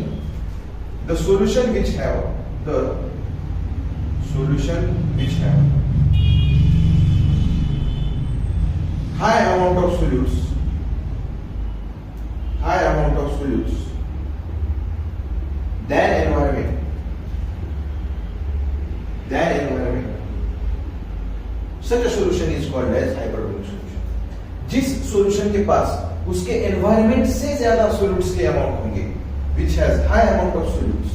Speaker 1: the solution which have high amount of solutes than environment. Such a solution is called as hypertonic solution. जिस solution के पास उसके environment से ज्यादा solutes के amount होंगे, which has high amount of solutes,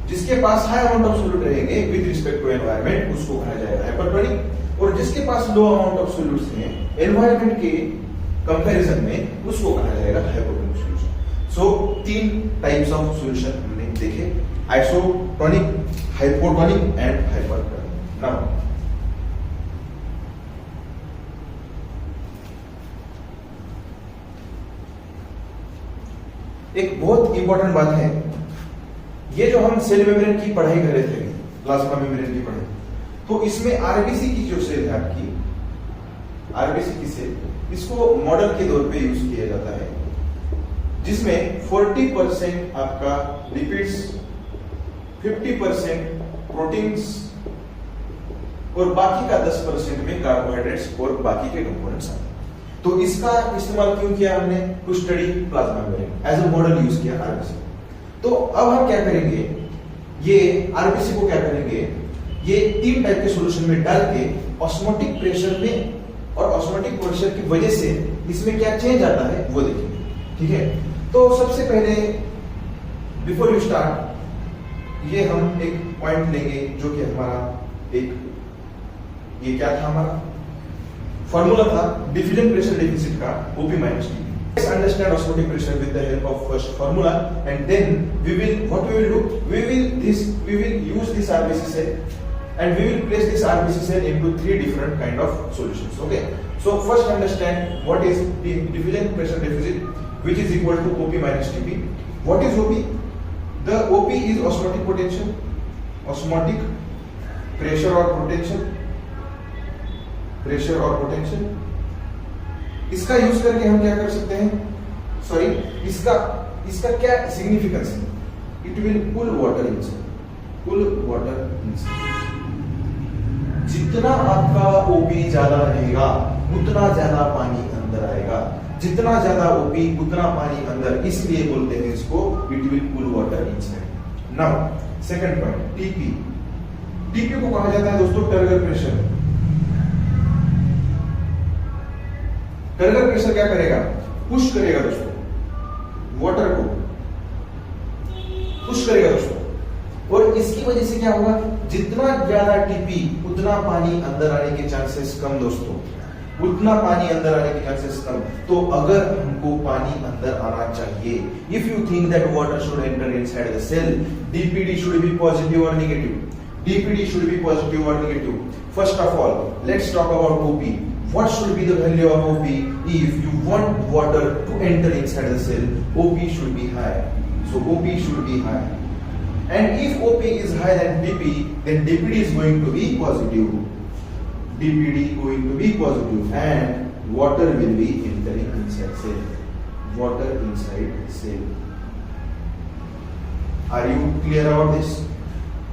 Speaker 1: जिसके पास high amount of solute रहेंगे with respect to environment, उसको कहा जाएगा hypertonic. और जिसके पास लो अमाउंट ऑफ सॉल्यूट्स हैं एनवायरनमेंट के कंपैरिजन में, उसको कहा जाएगा hypotonic solution. So 3 types of solution हमने देखे, isotonic, hypotonic and hypertonic. Now एक बहुत इंपॉर्टेंट बात है, ये जो हम सेल मेम्ब्रेन की पढ़ाई कर रहे थे, प्लाज्मा मेम्ब्रेन की पढ़ाई, तो इसमें आरबीसी की जो सेल है आपकी, आरबीसी की सेल, इसको मॉडल के तौर पे यूज किया जाता है, जिसमें 40% आपका लिपिड्स, 50% प्रोटीन्स और बाकी का 10% में कार्बोहाइड्रेट्स और बाकी के कंपोनेंट्स आते हैं. तो इसका इस्तेमाल क्यों किया हमने? To study plasma membrane, as a model use किया आरबीसी. तो अब हम क्या करेंगे, ये आरबीसी को क्या करेंगे, ये 3 टाइप के सॉल्यूशन में डाल के ऑस्मोटिक प्रेशर में और ऑस्मोटिक प्रेशर की वजह से इसमें क्या चेंज आता है वो देखेंगे. ठीक है, तो सबसे पहले बिफोर यू स्टार्ट, ये हम एक पॉइंट लेंगे जो कि हमारा एक, ये क्या था हमारा फॉर्मूला था डिफ्यूजन प्रेशर डेफिसिट का OP minus TP. Let's understand osmotic pressure with the help of first formula, and then we will use this RBC cell and we will place this RBC cell into three different kind of solutions. Okay, so first understand what is the diffusion pressure deficit, which is equal to OP minus TP. What is OP? The OP is osmotic potential, osmotic pressure or potential. इसका use करके हम क्या कर सकते हैं, sorry इसका क्या significance है, it will pull water inside. जितना आपका ओपी ज्यादा रहेगा उतना ज्यादा पानी अंदर आएगा, जितना ज्यादा ओपी उतना पानी अंदर, इसलिए बोलते हैं इसको it will pull water inside. Now second point TP को कहा जाता है दोस्तों टर्गर प्रेशर. टर्गर प्रेशर क्या करेगा, पुश करेगा दोस्तों, वाटर को पुश करेगा दोस्तों, और इसकी वजह से क्या होगा, जितना ज्यादा टीपी उतना पानी अंदर आने के चांसेस कम दोस्तों, उतना पानी अंदर आने के चांसेस कम. तो अगर हमको पानी अंदर आना चाहिए, if you think that water should enter inside the cell, DPD should be positive और negative. First of all let's talk about OP. What should be the value of OP? If you want water to enter inside the cell, OP should be high. So OP should be high. And if OP is higher than DP, then DPD is going to be positive. DPD going to be positive, and water will be entering inside cell. Water inside cell. Are you clear about this?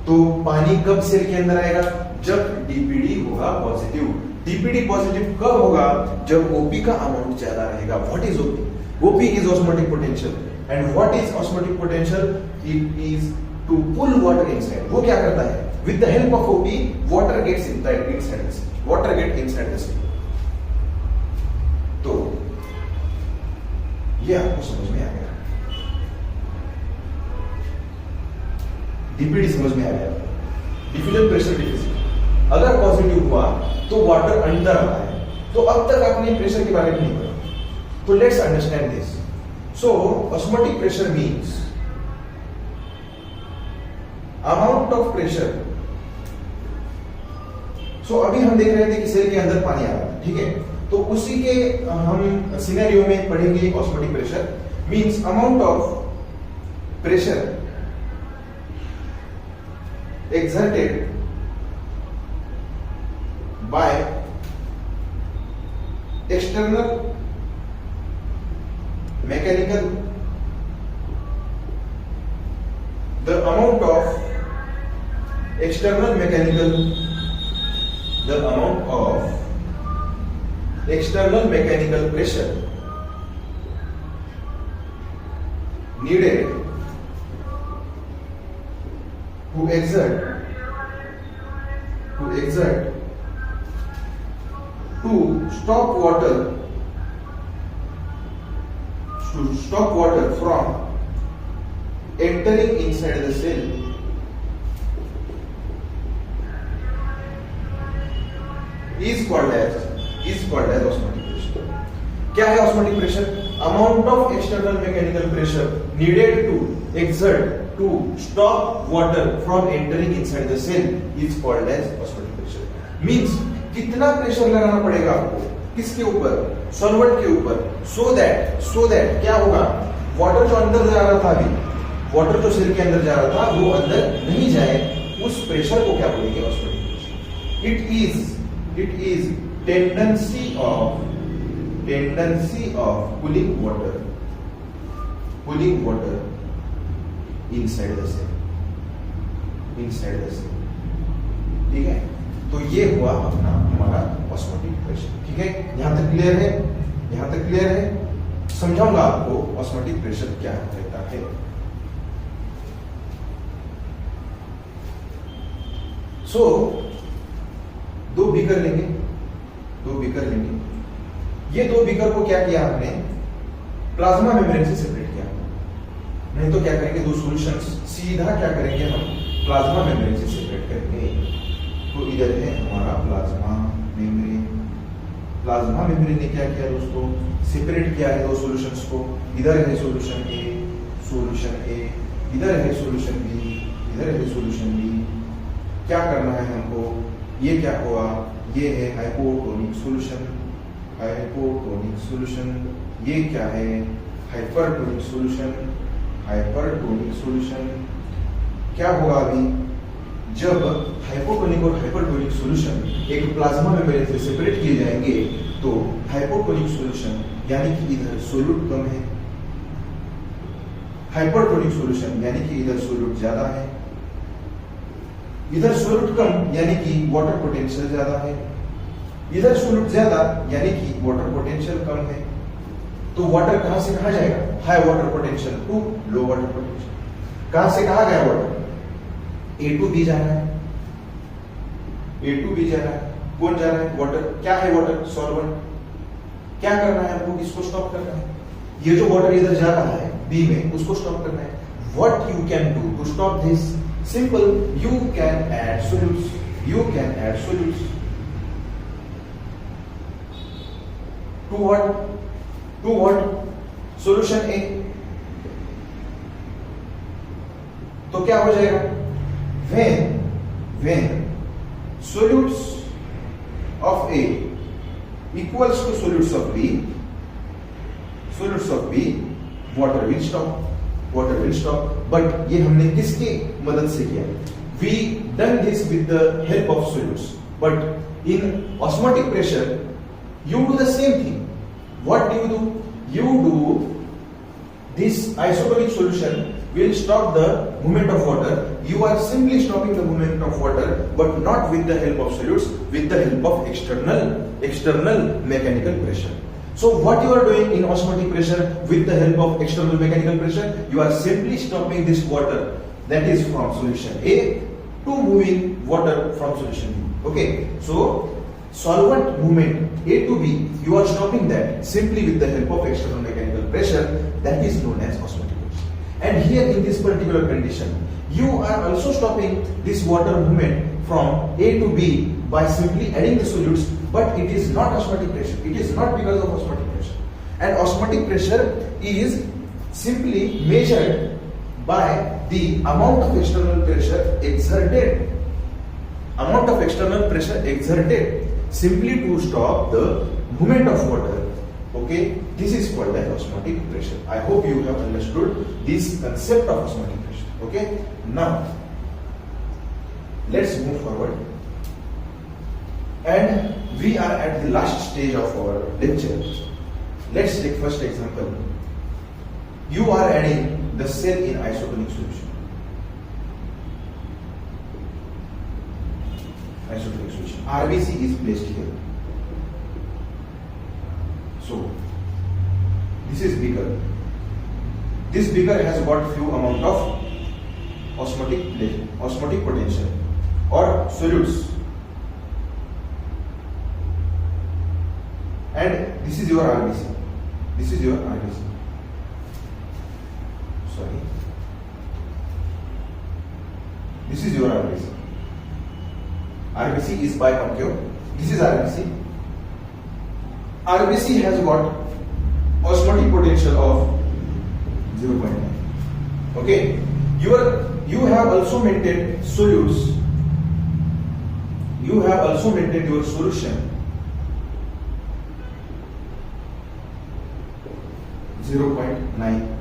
Speaker 1: तो पानी कब cell के अंदर आएगा, जब DPD होगा positive. DPD positive कब होगा, जब ओपी का अमाउंट ज्यादा रहेगा. What is OP? OP is osmotic potential. And what is osmotic potential? It is to pull water inside. वो क्या करता है, with the help of OP water gets inside the cell. तो ये आपको समझ में आ गया, डीपीडी समझ में आ गया. डिफ्यूजन प्रेशर डेफिसिट अगर पॉजिटिव हुआ तो वाटर अंदर आता है. तो अब तक आपने प्रेशर के बारे में नहीं पढ़ा, तो let's understand this. So osmotic pressure means amount of pressure. So अभी हम देख रहे थे कि सेल के अंदर पानी आ रहा है, ठीक है, तो उसी के हम सिनेरियो में पढ़ेंगे. Osmotic pressure means amount of pressure exerted by external mechanical, the amount of external mechanical pressure needed to exert to stop water from entering inside the cell is called as osmotic pressure. क्या है osmotic pressure? Amount of external mechanical pressure needed to exert to stop water from entering inside the cell is called as osmotic pressure. Means कितना pressure लगाना पड़ेगा आपको, किसके ऊपर, solvent के ऊपर, so that क्या होगा, वाटर जो अंदर जा रहा था, अभी वाटर जो सेल के अंदर जा रहा था वो अंदर नहीं जाए. उस प्रेशर को क्या बोलेंगे, osmotic pressure. It is tendency of pulling water inside the cell. ठीक है, तो ये हुआ अपना हमारा ऑस्मोटिक प्रेशर. ठीक है, यहां तक क्लियर है. समझाऊंगा आपको ऑस्मोटिक प्रेशर क्या रहता है. सो दो बीकर लेंगे. ये दो बीकर को क्या किया हमने, प्लाज्मा मेम्ब्रेन से सेपरेट किया. नहीं तो क्या करेंगे, दो सॉल्यूशंस सीधा क्या करेंगे, हम प्लाज्मा मेम्ब्रेन से सेपरेट करेंगे. तो इधर है हमारा प्लाज्मा प्लाज्मा मेम्ब्रेन ने क्या किया दोस्तों, सेपरेट किया है दो सॉल्यूशंस को, इधर है सॉल्यूशन ए, इधर है सॉल्यूशन बी, इधर है सॉल्यूशन बी। क्या करना है हमको, ये क्या हुआ, ये है हाइपोटोनिक सॉल्यूशन, हाइपोटोनिक सॉल्यूशन। ये क्या है, हाइपरटोनिक सॉल्यूशन, हाइपरटोनिक सॉल्यूशन। क्या होगा अभी, जब हाइपोटोनिक और हाइपरटोनिक सॉल्यूशन एक प्लाज्मा मेम्ब्रेन से सेपरेट किए जाएंगे तो हाइपोटोनिक सॉल्यूशन यानी कि इधर सोल्यूट कम है, हाइपरटोनिक सॉल्यूशन यानी कि इधर सोल्यूट ज्यादा है, इधर सोल्यूट कम यानी कि वाटर पोटेंशियल ज्यादा है, इधर सोल्यूट ज्यादा यानी कि वाटर पोटेंशियल कम है। तो वाटर कहां से कहां जाएगा, high water potential to low water potential. कहां से कहां गया वाटर, ए टू बी जा रहा है, ए टू बी जा रहा है। कौन जा रहा है, वाटर। क्या है वाटर, सॉल्वेंट। क्या करना है हमको, इसको स्टॉप करना है। ये जो वाटर इधर जा रहा है बी में, उसको स्टॉप करना है। What you can do to stop this, simple, you can add solutes, you can add solutes to what, solution A. तो क्या हो जाएगा, when solutes of A equals to solutes of B, water will stop, but ये हमने किसकी मदद से किया, we done this with the help of solutes, but in osmotic pressure you do the same thing. What do? You do this isotonic solution will stop the movement of water. You are simply stopping the movement of water, but not with the help of solutes, with the help of external mechanical pressure. So what you are doing in osmotic pressure with the help of external mechanical pressure, you are simply stopping this water that is from solution A to moving water from solution B. Okay, so solvent movement A to B, you are stopping that simply with the help of external mechanical pressure, that is known as osmotic pressure. And here in this particular condition, you are also stopping this water movement from A to B by simply adding the solutes, but it is not osmotic pressure. It is not because of osmotic pressure. And osmotic pressure is simply measured by the amount of external pressure exerted. Amount of external pressure exerted simply to stop the movement of water. Okay, this is called as osmotic pressure. I hope you have understood this concept of osmotic pressure. Okay, now let's move forward. And we are at the last stage of our lecture. Let's take first example. You are adding the cell in isotonic solution. Isotonic solution. RBC is placed here. So this is beaker. This beaker has got few amount of osmotic potential or solutes. And this is your RBC. This is your RBC. Sorry. This is your RBC. RBC is biconcave. This is RBC. RBC has got osmotic potential of 0.9. Okay. You have also maintained solutes. You have also maintained your solution 0.9.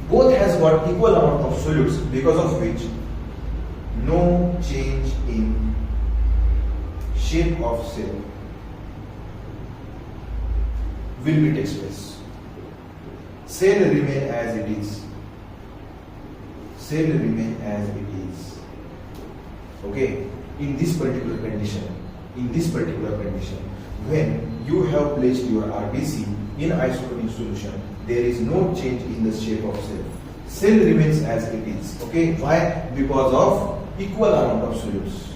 Speaker 1: Both has got equal amount of solutes, because of which no change in shape of cell will be takes place. Cell remain as it is. Cell remain as it is. Okay. In this particular condition, when you have placed your RBC in isotonic solution, there is no change in the shape of cell. Cell remains as it is. Okay, why? Because of equal amount of solutes.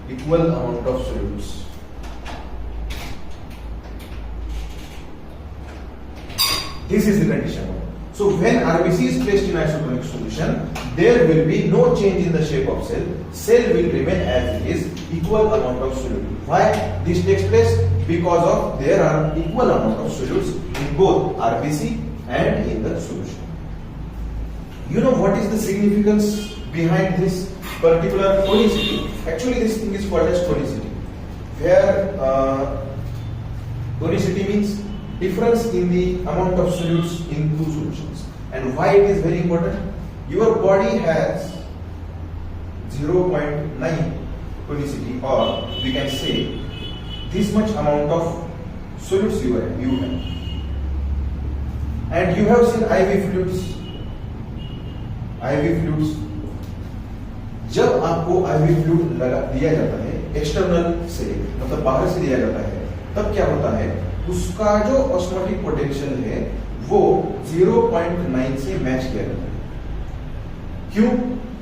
Speaker 1: Equal amount of solutes. This is the condition. So when RBC is placed in isotonic solution, there will be no change in the shape of cell. Cell will remain as it is, equal amount of solute. Why this takes place? Because of there are equal amount of solutes in both RBC and in the solution. You know what is the significance behind this particular tonicity? Actually, this thing is called as tonicity, where tonicity means difference in the amount of solutes in two solutions. And why it is very important? Your body has 0.9 tonicity, or we can say this much amount of solutes you have. And you have seen IV fluids. IV fluids, जब आपको IV fluid दिया जाता है external से, मतलब बाहर से दिया जाता है, तब क्या होता है, उसका जो ऑस्मोटिक पोटेंशियल है वो 0.9 से मैच किया जाता है। क्यों?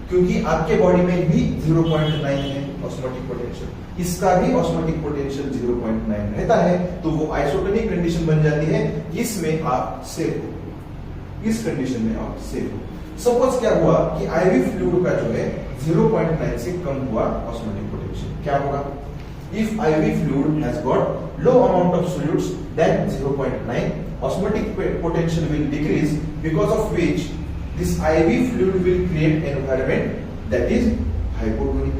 Speaker 1: क्योंकि आपके बॉडी में भी 0.9 है ऑस्मोटिक पोटेंशियल, इसका भी ऑस्मोटिक पोटेंशियल 0.9 रहता है, तो वो आइसोटोनिक कंडीशन बन जाती है। इसमें आप सेफ हो, इस कंडीशन में आप सेफ हो। सपोज क्या हुआ कि आईवी फ्लूइड का जो है 0.9 से कम हुआ ऑस्मोटिक पोटेंशियल, क्या होगा? If IV fluid has got low amount of solutes than 0.9, osmotic potential will decrease, because of which this IV fluid will create an environment that is hypotonic.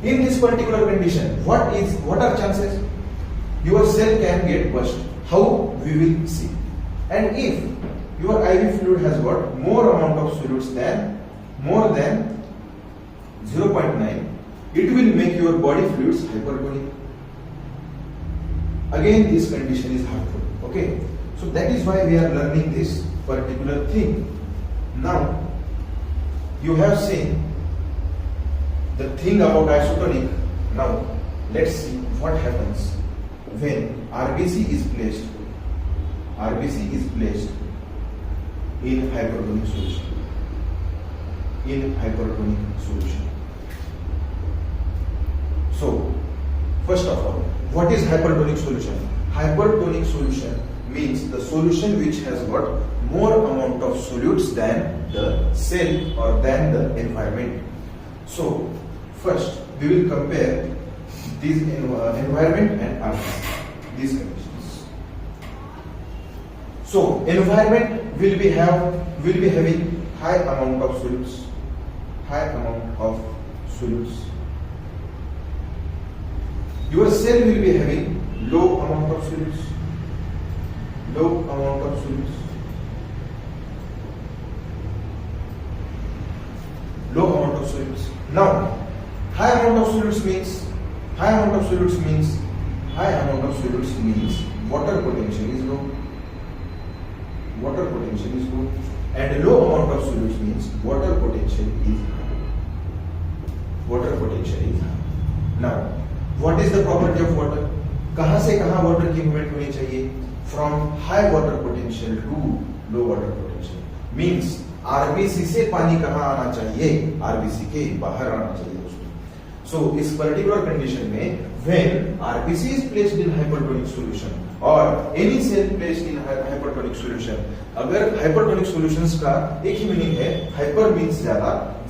Speaker 1: In this particular condition, what are chances? Your cell can get burst. How? We will see. And if your IV fluid has got more amount of solutes than more than 0.9, it will make your body fluids hypertonic. Again, this condition is harmful. Okay, so that is why we are learning this particular thing. Now, you have seen the thing about isotonic. Now, let's see what happens when RBC is placed in hypertonic solution. In hypertonic solution. So, first of all, what is hypertonic solution? Hypertonic solution means the solution which has got more amount of solutes than the cell or than the environment. So, first we will compare this environment and RBC, these conditions. So, environment will be having high amount of solutes, Your cell will be having low amount of solutes. Low amount of solutes. Low amount of solutes. Now, high amount of solutes means water potential is low. Water potential is low. And low amount of solutes means water potential is high. Water potential is high. Now, what is the property of water? कहां से कहां water की movement होनी चाहिए? From high water potential to low water potential. Means RBC से पानी कहां आना चाहिए? RBC के बाहर आना चाहिए दोस्तों. So इस particular condition में when RBC is placed in hypertonic solution or any cell placed in hypertonic solution, अगर hypertonic solutions का एक ही मीनिंग है, hyper means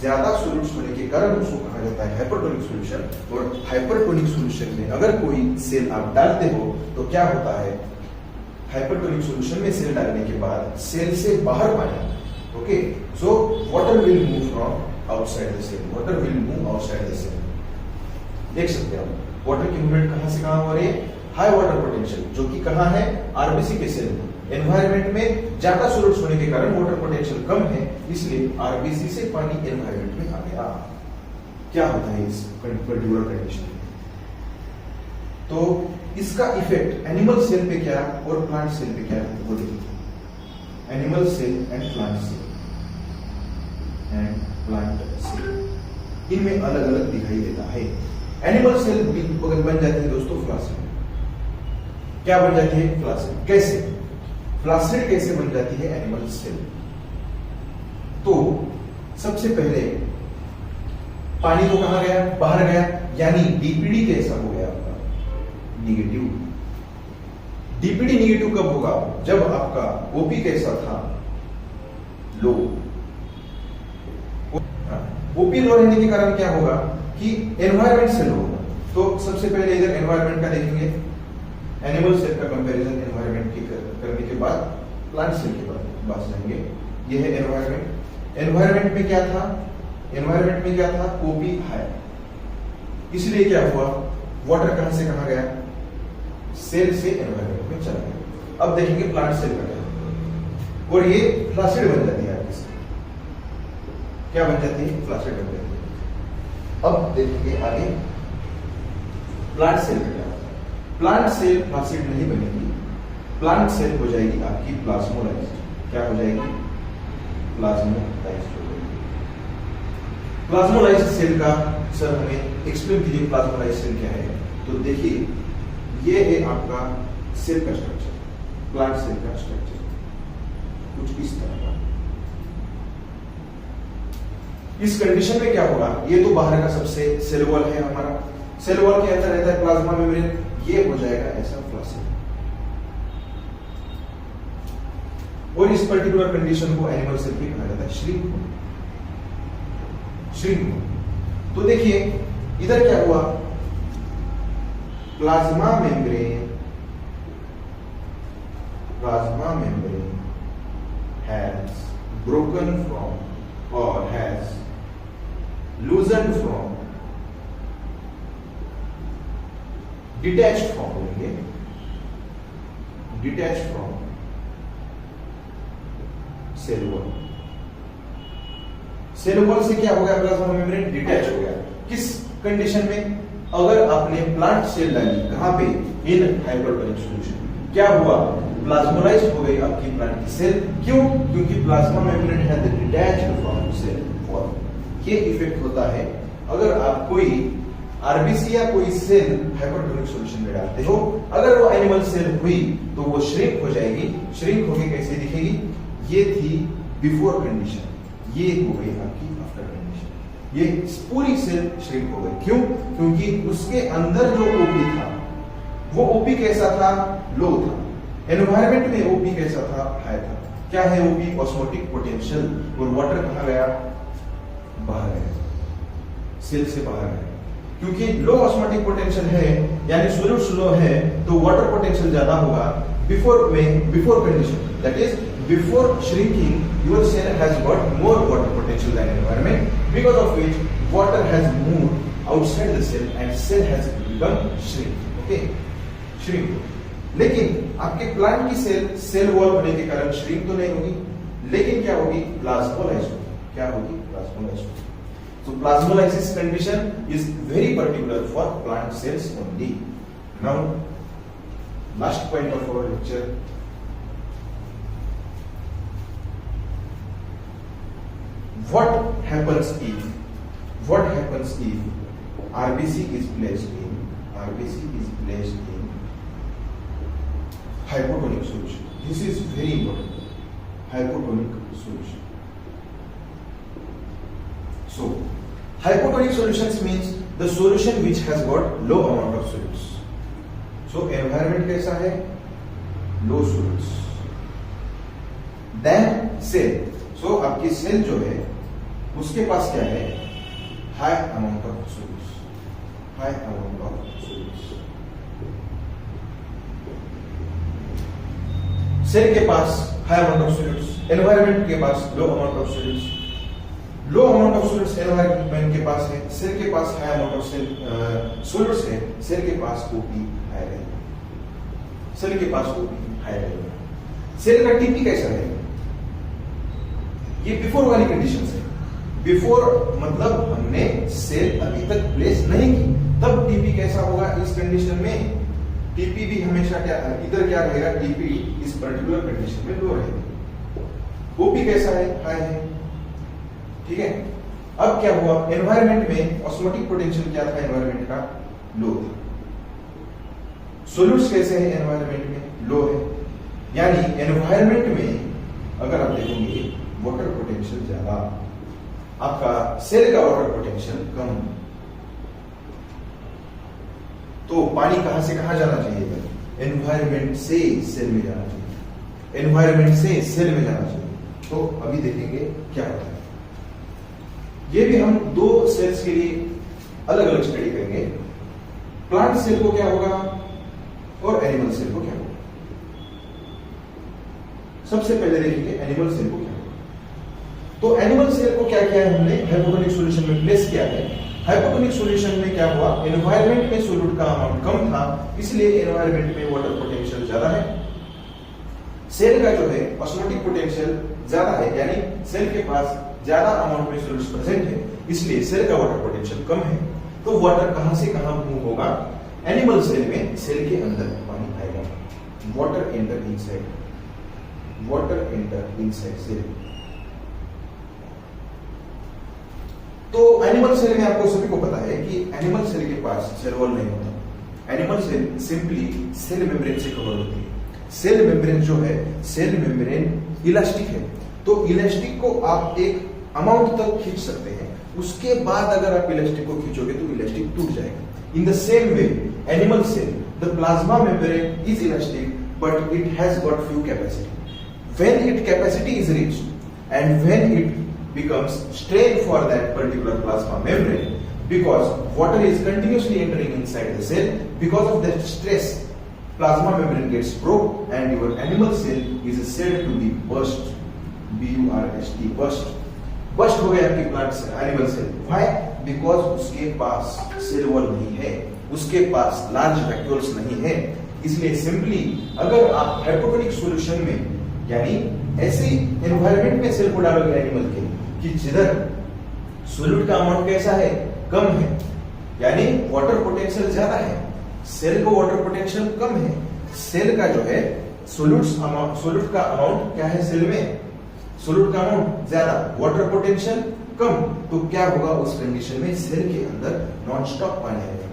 Speaker 1: ज्यादा सोल्यूट्स होने के कारण उसको कहा जाता है हाइपरटोनिक सॉल्यूशन। और हाइपरटोनिक सॉल्यूशन में अगर कोई सेल आप डालते हो तो क्या होता है, हाइपरटोनिक सॉल्यूशन में सेल डालने के बाद सेल से बाहर पानी, okay, so water will move from outside the cell, water will move outside the cell. देख सकते हैं आप वाटर की मूवमेंट कहां से कहां हो रही है, हाई वाटर पोटेंशियल, जो कि कहां है, आरबीसी के सेल में। एनवायरमेंट में ज्यादा सोल्यूट्स होने के कारण वाटर पोटेंशियल कम है, इसलिए आरबीसी से पानी एनवायरमेंट में आ गया। क्या होता है इस पर्टिकुलर कंडीशन में? तो इसका इफेक्ट एनिमल सेल पे क्या और प्लांट सेल पे क्या है वो देखिए। Animal cell and plant cell इनमें अलग अलग दिखाई देता है। एनिमल सेल बन जाती है दोस्तों फ्लासिड। क्या बन जाती है? फ्लासिड। कैसे? फ्लासिड कैसे बन जाती है एनिमल सेल? तो सबसे पहले पानी तो कहां गया? बाहर गया, यानी डीपीडी कैसा हो गया आपका? नेगेटिव। डीपीडी निगेटिव कब होगा? जब आपका ओपी कैसा था? लो। ओपी लो रहने के कारण क्या होगा कि एनवायरमेंट से लो होगा। तो सबसे पहले इधर एनवायरमेंट का देखेंगे, एनिमल सेल का कंपैरिजन एनवायरमेंट की करने के बाद प्लांट सेल के पास जाएंगे। ये है एनवायरमेंट। एनवायरमेंट में क्या था? एनवायरमेंट में क्या था? OP high. इसलिए क्या हुआ? वाटर कहां से कहां गया? सेल से एनवायरमेंट में चला गया। अब देखेंगे प्लांट सेल का क्या, और ये फ्लासिड बन जाती है आपकी सेल। क्या बन जाती है? फ्लासिड बन जाती है। अब देखेंगे आगे प्लांट सेल का क्या होता है। प्लांट सेल फ्लासिड नहीं बनेगी, प्लांट सेल हो जाएगी आपकी प्लाज्मोलाइज्ड। क्या हो जाएगी? प्लाज्मोलाइज्ड हो जाएगी। प्लाज्मोलाइज्ड सेल का सर हमें एक्सप्लेन कीजिए, प्लाज्मोलाइज्ड सेल क्या है? तो देखिए, ये है आपका सेल का स्ट्रक्चर, प्लांट सेल का स्ट्रक्चर कुछ इस तरह का। इस कंडीशन में क्या होगा? ये तो बाहर का सबसे सेल वॉल है हमारा, सेल वॉल के अंदर रहता है प्लाज्मा मेम्ब्रेन, ये हो जाएगा ऐसा फ्लासिड। और इस पर्टिकुलर कंडीशन को एनिमल सेल भी कहा जाता है श्रिंक। श्रिंक। तो देखिए इधर क्या हुआ? Plasma membrane has broken from or has loosened from, detached from बोलेंगे, detached from cell wall. Cell wall से क्या हो गया? प्लाज्मा मेम्ब्रेन डिटैच हो गया। किस कंडीशन में? अगर आपने प्लांट सेल डाली कहां पे? इन हाइपरटोनिक सॉल्यूशन। क्या हुआ? प्लाज्मोलाइज्ड हो गई आपकी प्लांट की सेल। क्यों? क्योंकि प्लाज्मा मेम्ब्रेन है डिटैच्ड फ्रॉम सेल वॉल। ये इफेक्ट होता है अगर आप कोई आरबीसी या कोई सेल हाइपरटोनिक सॉल्यूशन में डालते हो। अगर वो एनिमल सेल हुई तो वो श्रिंक हो जाएगी। श्रिंक होके कैसे दिखेगी? ये थी बिफोर कंडीशन, ये हो गई आपकी आफ्टर कंडीशन। ये पूरी सेल श्रिंक हो गई। क्यों? क्योंकि उसके अंदर जो ओपी था वो ओपी कैसा था? लो था। एनवायरमेंट में ओपी कैसा था? हाई था। क्या है ओपी? Osmotic potential. और वाटर कहां गया? बाहर गया, सेल से बाहर गया। क्योंकि लो ऑस्मोटिक पोटेंशियल है यानी सोल्यूट लो है तो वाटर पोटेंशियल ज्यादा होगा before condition, that is before shrinking your cell has got more water potential than environment, because of which water has moved outside the cell and cell has become shrink. Okay, shrink. लेकिन आपके plant की cell wall होने के कारण shrink तो नहीं होगी, लेकिन क्या होगी? प्लाज्मोलाइज्ड होगी। क्या होगी? Plasmolysed. So plasmolysis condition is very particular for plant cells only. Now, last point of our lecture. What happens if RBC is placed in hypotonic solution? This is very important. Hypotonic solution. So, hypotonic solutions means the solution which has got low amount of solutes. So, environment कैसा है? Low solutes. Then cell. So, आपकी cell जो है उसके पास क्या है? High amount of solutes. High amount of solutes. Cell के पास high amount of solutes, environment के पास low amount of solutes. Low amount of solutes environment के पास है, सेल के पास हाई अमाउंट ऑफ सोल्यूट्स है, सेल के पास ओपी हाई रहेगा। सेल के पास ओपी हाई रहेगा। सेल का टीपी कैसा है? ये बिफोर वाली कंडीशन है। बिफोर मतलब हमने सेल अभी तक प्लेस नहीं की, तब टीपी कैसा होगा? इस कंडीशन में टीपी भी हमेशा क्या इधर क्या रहेगा? टीपी इस पर्टिकुलर कंडीशन में लो रहेगा। ओपी कैसा है? हाई है। ठीक है। अब क्या हुआ? एनवायरनमेंट में ऑस्मोटिक पोटेंशियल क्या था? एनवायरनमेंट का लो था। सोल्यूट्स कैसे है? एनवायरनमेंट में लो है। यानी एनवायरनमेंट में अगर आप देखोगे वाटर पोटेंशियल ज्यादा, आपका सेल का वाटर पोटेंशियल कम। तो पानी कहां से कहां जाना चाहिए? एनवायरमेंट से सेल में जाना चाहिए, एनवायरमेंट से सेल में जाना चाहिए। तो अभी देखेंगे क्या होता है। ये भी हम दो सेल्स के लिए अलग अलग स्टडी करेंगे, प्लांट सेल को क्या होगा और एनिमल सेल को क्या होगा। सबसे पहले देखेंगे एनिमल सेल को क्या होगा। तो एनिमल सेल को क्या किया है हमने, हाइपोटोनिक सॉल्यूशन में प्लेस किया है। हाइपोटोनिक सॉल्यूशन में क्या हुआ, एनवायरमेंट में सॉल्यूट का अमाउंट कम था, इसलिए एनवायरमेंट में वाटर पोटेंशियल ज्यादा है। सेल का जो है ऑस्मोटिक पोटेंशियल ज्यादा है, यानी सेल के पास ज्यादा अमाउंट में सॉल्यूट्स प्रेजेंट है, इसलिए सेल का वाटर पोटेंशियल कम है। तो वाटर कहां से कहां मूव होगा, एनिमल सेल में सेल के अंदर पानी आएगा, water enter inside, water enter inside cell. तो एनिमल सेल में आपको सभी को पता है कि एनिमल सेल के पास सेल वॉल नहीं होता, animal cell simply cell membrane से कवर होती है। सेल मेम्ब्रेन जो है, सेल मेम्ब्रेन इलास्टिक है, तो इलास्टिक को आप एक अमाउंट तक खींच सकते हैं, उसके बाद अगर आप इलास्टिक को खींचोगे तो इलास्टिक टूट जाएगा। In the same way animal cell, the plasma membrane is elastic but it has got few capacity. When it capacity is reached and when it becomes strain for that particular plasma membrane, because water is continuously entering inside the cell, because of that stress plasma membrane gets broke and your animal cell is said to be burst, B-U-R-S-T, burst हो गया आपकी plant cell, animal cell. Why? Because उसके पास cell wall नहीं है, उसके पास large vacuoles नहीं है, इसलिए सिंपली अगर आप हाइपोटोनिक सॉल्यूशन में यानी ऐसे एनवायरनमेंट में सेल को डालोगे एनिमल के कि जिधर सोल्यूट का अमाउंट कैसा है, कम है, यानी वाटर पोटेंशियल ज्यादा है, सेल को वाटर पोटेंशियल कम है, सेल का जो है सोल्यूट का अमाउंट क्या है, सेल में सोल्यूट का अमाउंट ज्यादा, वाटर पोटेंशियल कम, तो क्या होगा उस कंडीशन में सेल के अंदर नॉन स्टॉप पानी आएगा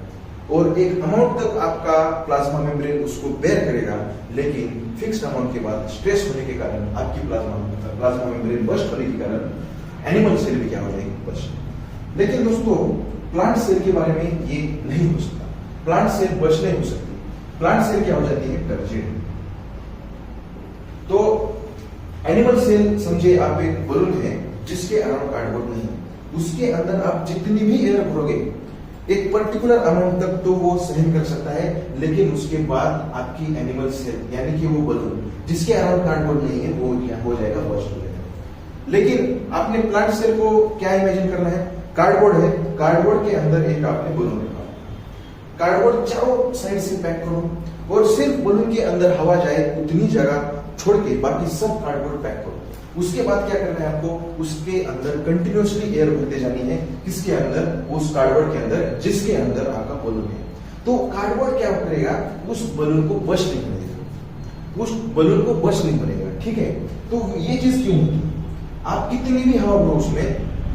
Speaker 1: और एक अमाउंट तक आपका प्लाज्मा मेम्ब्रेन उसको बेयर करेगा, लेकिन फिक्स्ड अमाउंट के बाद स्ट्रेस होने के कारण आपकी प्लाज्मा मेम्ब्रेन बस्ट होने के कारण एनिमल सेल भी क्या हो जाएगी, बस्ट। लेकिन दोस्तों प्लांट सेल के बारे में ये नहीं हो सकता, प्लांट सेल बस्ट नहीं हो सकती, प्लांट सेल क्या हो जाती है, टर्जिड। तो एनिमल सेल समझे आप एक बलून है जिसके अराउंड कार्डबोर्ड नहीं है, उसके अंदर आप जितनी भी एयर भरोगे एक पर्टिकुलर अमाउंट तक तो वो सहन कर सकता है, लेकिन उसके बाद आपकी एनिमल सेल यानी कि वो बलून जिसके अराउंड कार्डबोर्ड नहीं है वो क्या हो जाएगा, बस्ट हो जाएगा। लेकिन आपने प्लांट सेल को क्या इमेजिन करना है, कार्डबोर्ड है, कार्डबोर्ड के अंदर एक आपने बलून रखा, कार्डबोर्ड चारों साइड से पैक करो और सिर्फ बलून के अंदर हवा जाए उतनी जगह छोड़ के बाकी सब कार्डबोर्ड पैक करो। उसके बाद क्या करना है आपको, उसके अंदर कंटिन्यूअसली एयर भरते जानी है, किसके अंदर, उस कार्डबोर्ड के अंदर जिसके अंदर आपका बलून है। तो कार्डबोर्ड क्या करेगा, उस बलून को बस्ट नहीं करेगा, उस बलून को बस्ट नहीं करेगा, ठीक है। तो ये चीज क्यों होती है, आप कितनी भी हवा भरो उसमें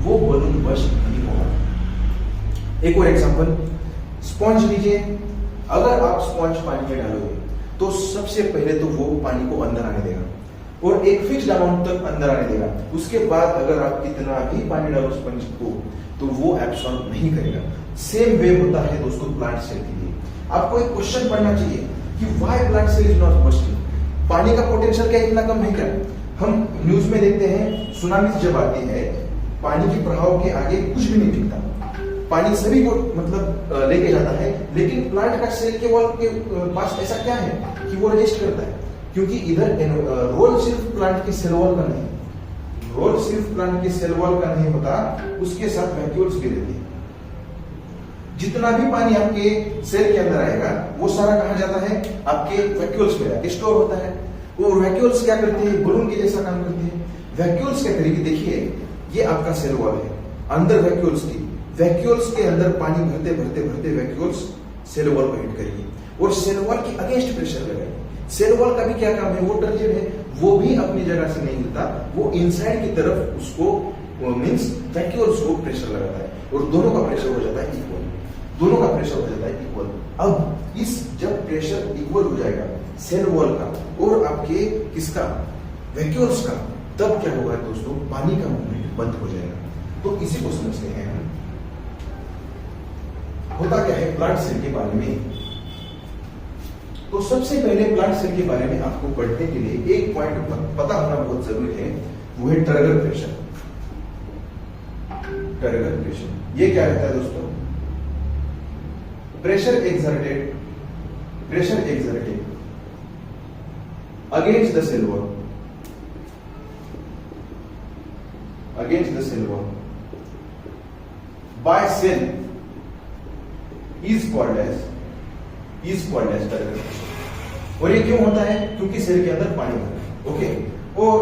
Speaker 1: वो बलून बस्ट नहीं होगा। एक और एग्जांपल, स्पॉन्ज लीजिए, अगर आप स्पॉन्ज पानी में डालोगे तो सबसे पहले तो वो पानी को अंदर आने देगा और एक फिक्स्ड अमाउंट तक अंदर आने देगा, उसके बाद अगर आप कितना भी पानी डालो स्पंज को तो वो एब्सॉर्ब नहीं करेगा। सेम वे होता है दोस्तों प्लांट सेल के लिए। आपको एक क्वेश्चन पढ़ना चाहिए कि why plant cell is not busting, पानी का पोटेंशियल क्या इतना कम है क्या। हम न्यूज में देखते हैं सुनामी जब आती है पानी की प्रभाव के आगे कुछ भी नहीं दिखता, पानी सभी को मतलब लेके जाता है, लेकिन प्लांट का सेल के वॉल के पास ऐसा क्या है कि वो रेजिस्ट करता है, क्योंकि इधर रोल सिर्फ प्लांट की सेल वॉल का नहीं, रोल सिर्फ प्लांट की सेल वॉल का नहीं होता, उसके साथ वैक्यूल्स भी रहते हैं। जितना भी पानी आपके सेल के अंदर आएगा वो सारा कहां जाता है, आपके वैक्यूल्स में जाके स्टोर होता है। वो वैक्यूल्स क्या करते हैं, बलून के जैसा काम करते हैं। वैक्यूल्स क्या करेगी, देखिए ये आपका सेल वॉल है, अंदर वैक्यूल्स थी, वैक्यूल्स के अंदर पानी भरते भरते भरते वैक्यूल्स सेल वॉल को हिट करेगी और सेल वॉल के अगेंस्ट प्रेशर लगाएगी। सेल वॉल का भी क्या काम है, वो टर्जिड है, वो भी अपनी जगह से नहीं हिलता, वो इनसाइड की तरफ उसको मींस वैक्यूल्स को प्रेशर लगाता है और दोनों का प्रेशर हो जाता है इक्वल, दोनों का प्रेशर हो जाता है इक्वल। अब इस जब प्रेशर इक्वल हो जाएगा सेल वॉल का और आपके किसका, वैक्यूल्स का, तब क्या होगा दोस्तों, पानी का मूवमेंट बंद हो जाएगा। तो इसी को समझते हैं हम। होता क्या है प्लांट सेल के बारे में, तो सबसे पहले प्लांट सेल के बारे में आपको पढ़ने के लिए एक पॉइंट पता होना बहुत जरूरी है, वो है टर्गर प्रेशर। टर्गर प्रेशर ये क्या रहता है दोस्तों? Pressure exerted against the cell wall, by cell is called as turgor pressure. और ये क्यों होता है? क्योंकि सेल के अंदर पानी भर रहा है। ओके, और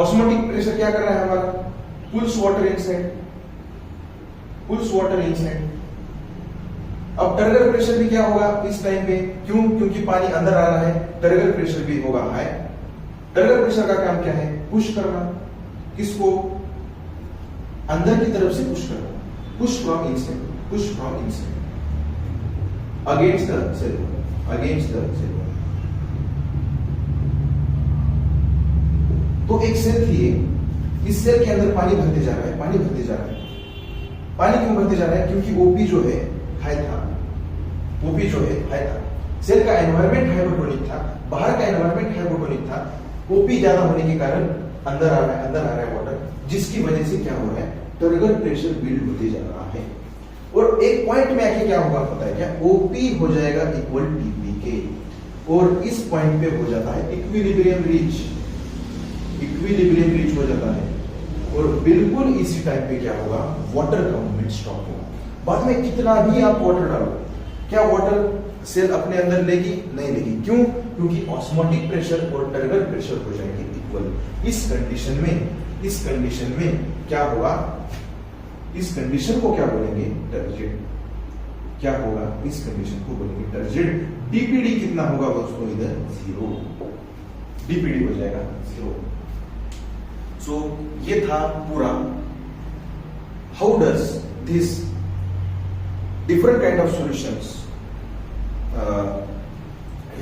Speaker 1: ऑस्मोटिक प्रेशर क्या कर रहा है हमारा? Pulls water inside. अब टर्गर प्रेशर भी क्या होगा इस टाइम पे? क्यों? क्योंकि पानी अंदर आ रहा है, टर्गर प्रेशर भी होगा हाई। टर्गर प्रेशर का काम क्या है? पुश करना। किसको? अंदर की तरफ से पुश करना। Push from inside against the cell wall. तो एक सेल थी, इस सेल के अंदर पानी भरते जा रहा है। पानी क्यों भरते जा रहा है? क्योंकि ओपी जो है हाई था। सेल का एनवायरमेंट हाइपोटोनिक था, बाहर का एनवायरमेंट हाइपोटोनिक था। ओपी ज्यादा होने के कारण अंदर आ रहा है वाटर, जिसकी वजह से क्या हो रहा है? टर्गर प्रेशर बिल्ड होते जा रहा है। और एक पॉइंट में आके क्या होगा पता है क्या? ओपी हो जाएगा इक्वल टीपी के, और इस पॉइंट पे हो जाता है इक्विलिब्रियम रीच हो जाता है। और बिल्कुल इसी टाइम पे क्या होगा? वाटर का मूवमेंट स्टॉप होगा। बाद में कितना भी आप वाटर डालो, क्या वाटर सेल अपने अंदर लेगी? नहीं लेगी। क्यों? क्योंकि ऑस्मोटिक प्रेशर और टर्गर प्रेशर हो जाएंगे इक्वल। इस कंडीशन में क्या होगा? इस कंडीशन को क्या बोलेंगे? टर्जिड। क्या होगा? इस कंडीशन को बोलेंगे टर्जिड। डीपीडी कितना होगा दोस्तों? इधर 0। डीपीडी हो जाएगा 0। सो ये था पूरा how does this different kind of solutions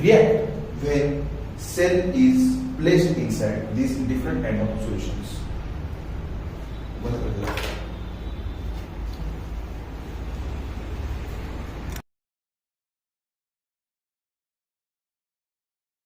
Speaker 1: react when cell is placed inside these different kind of solutions.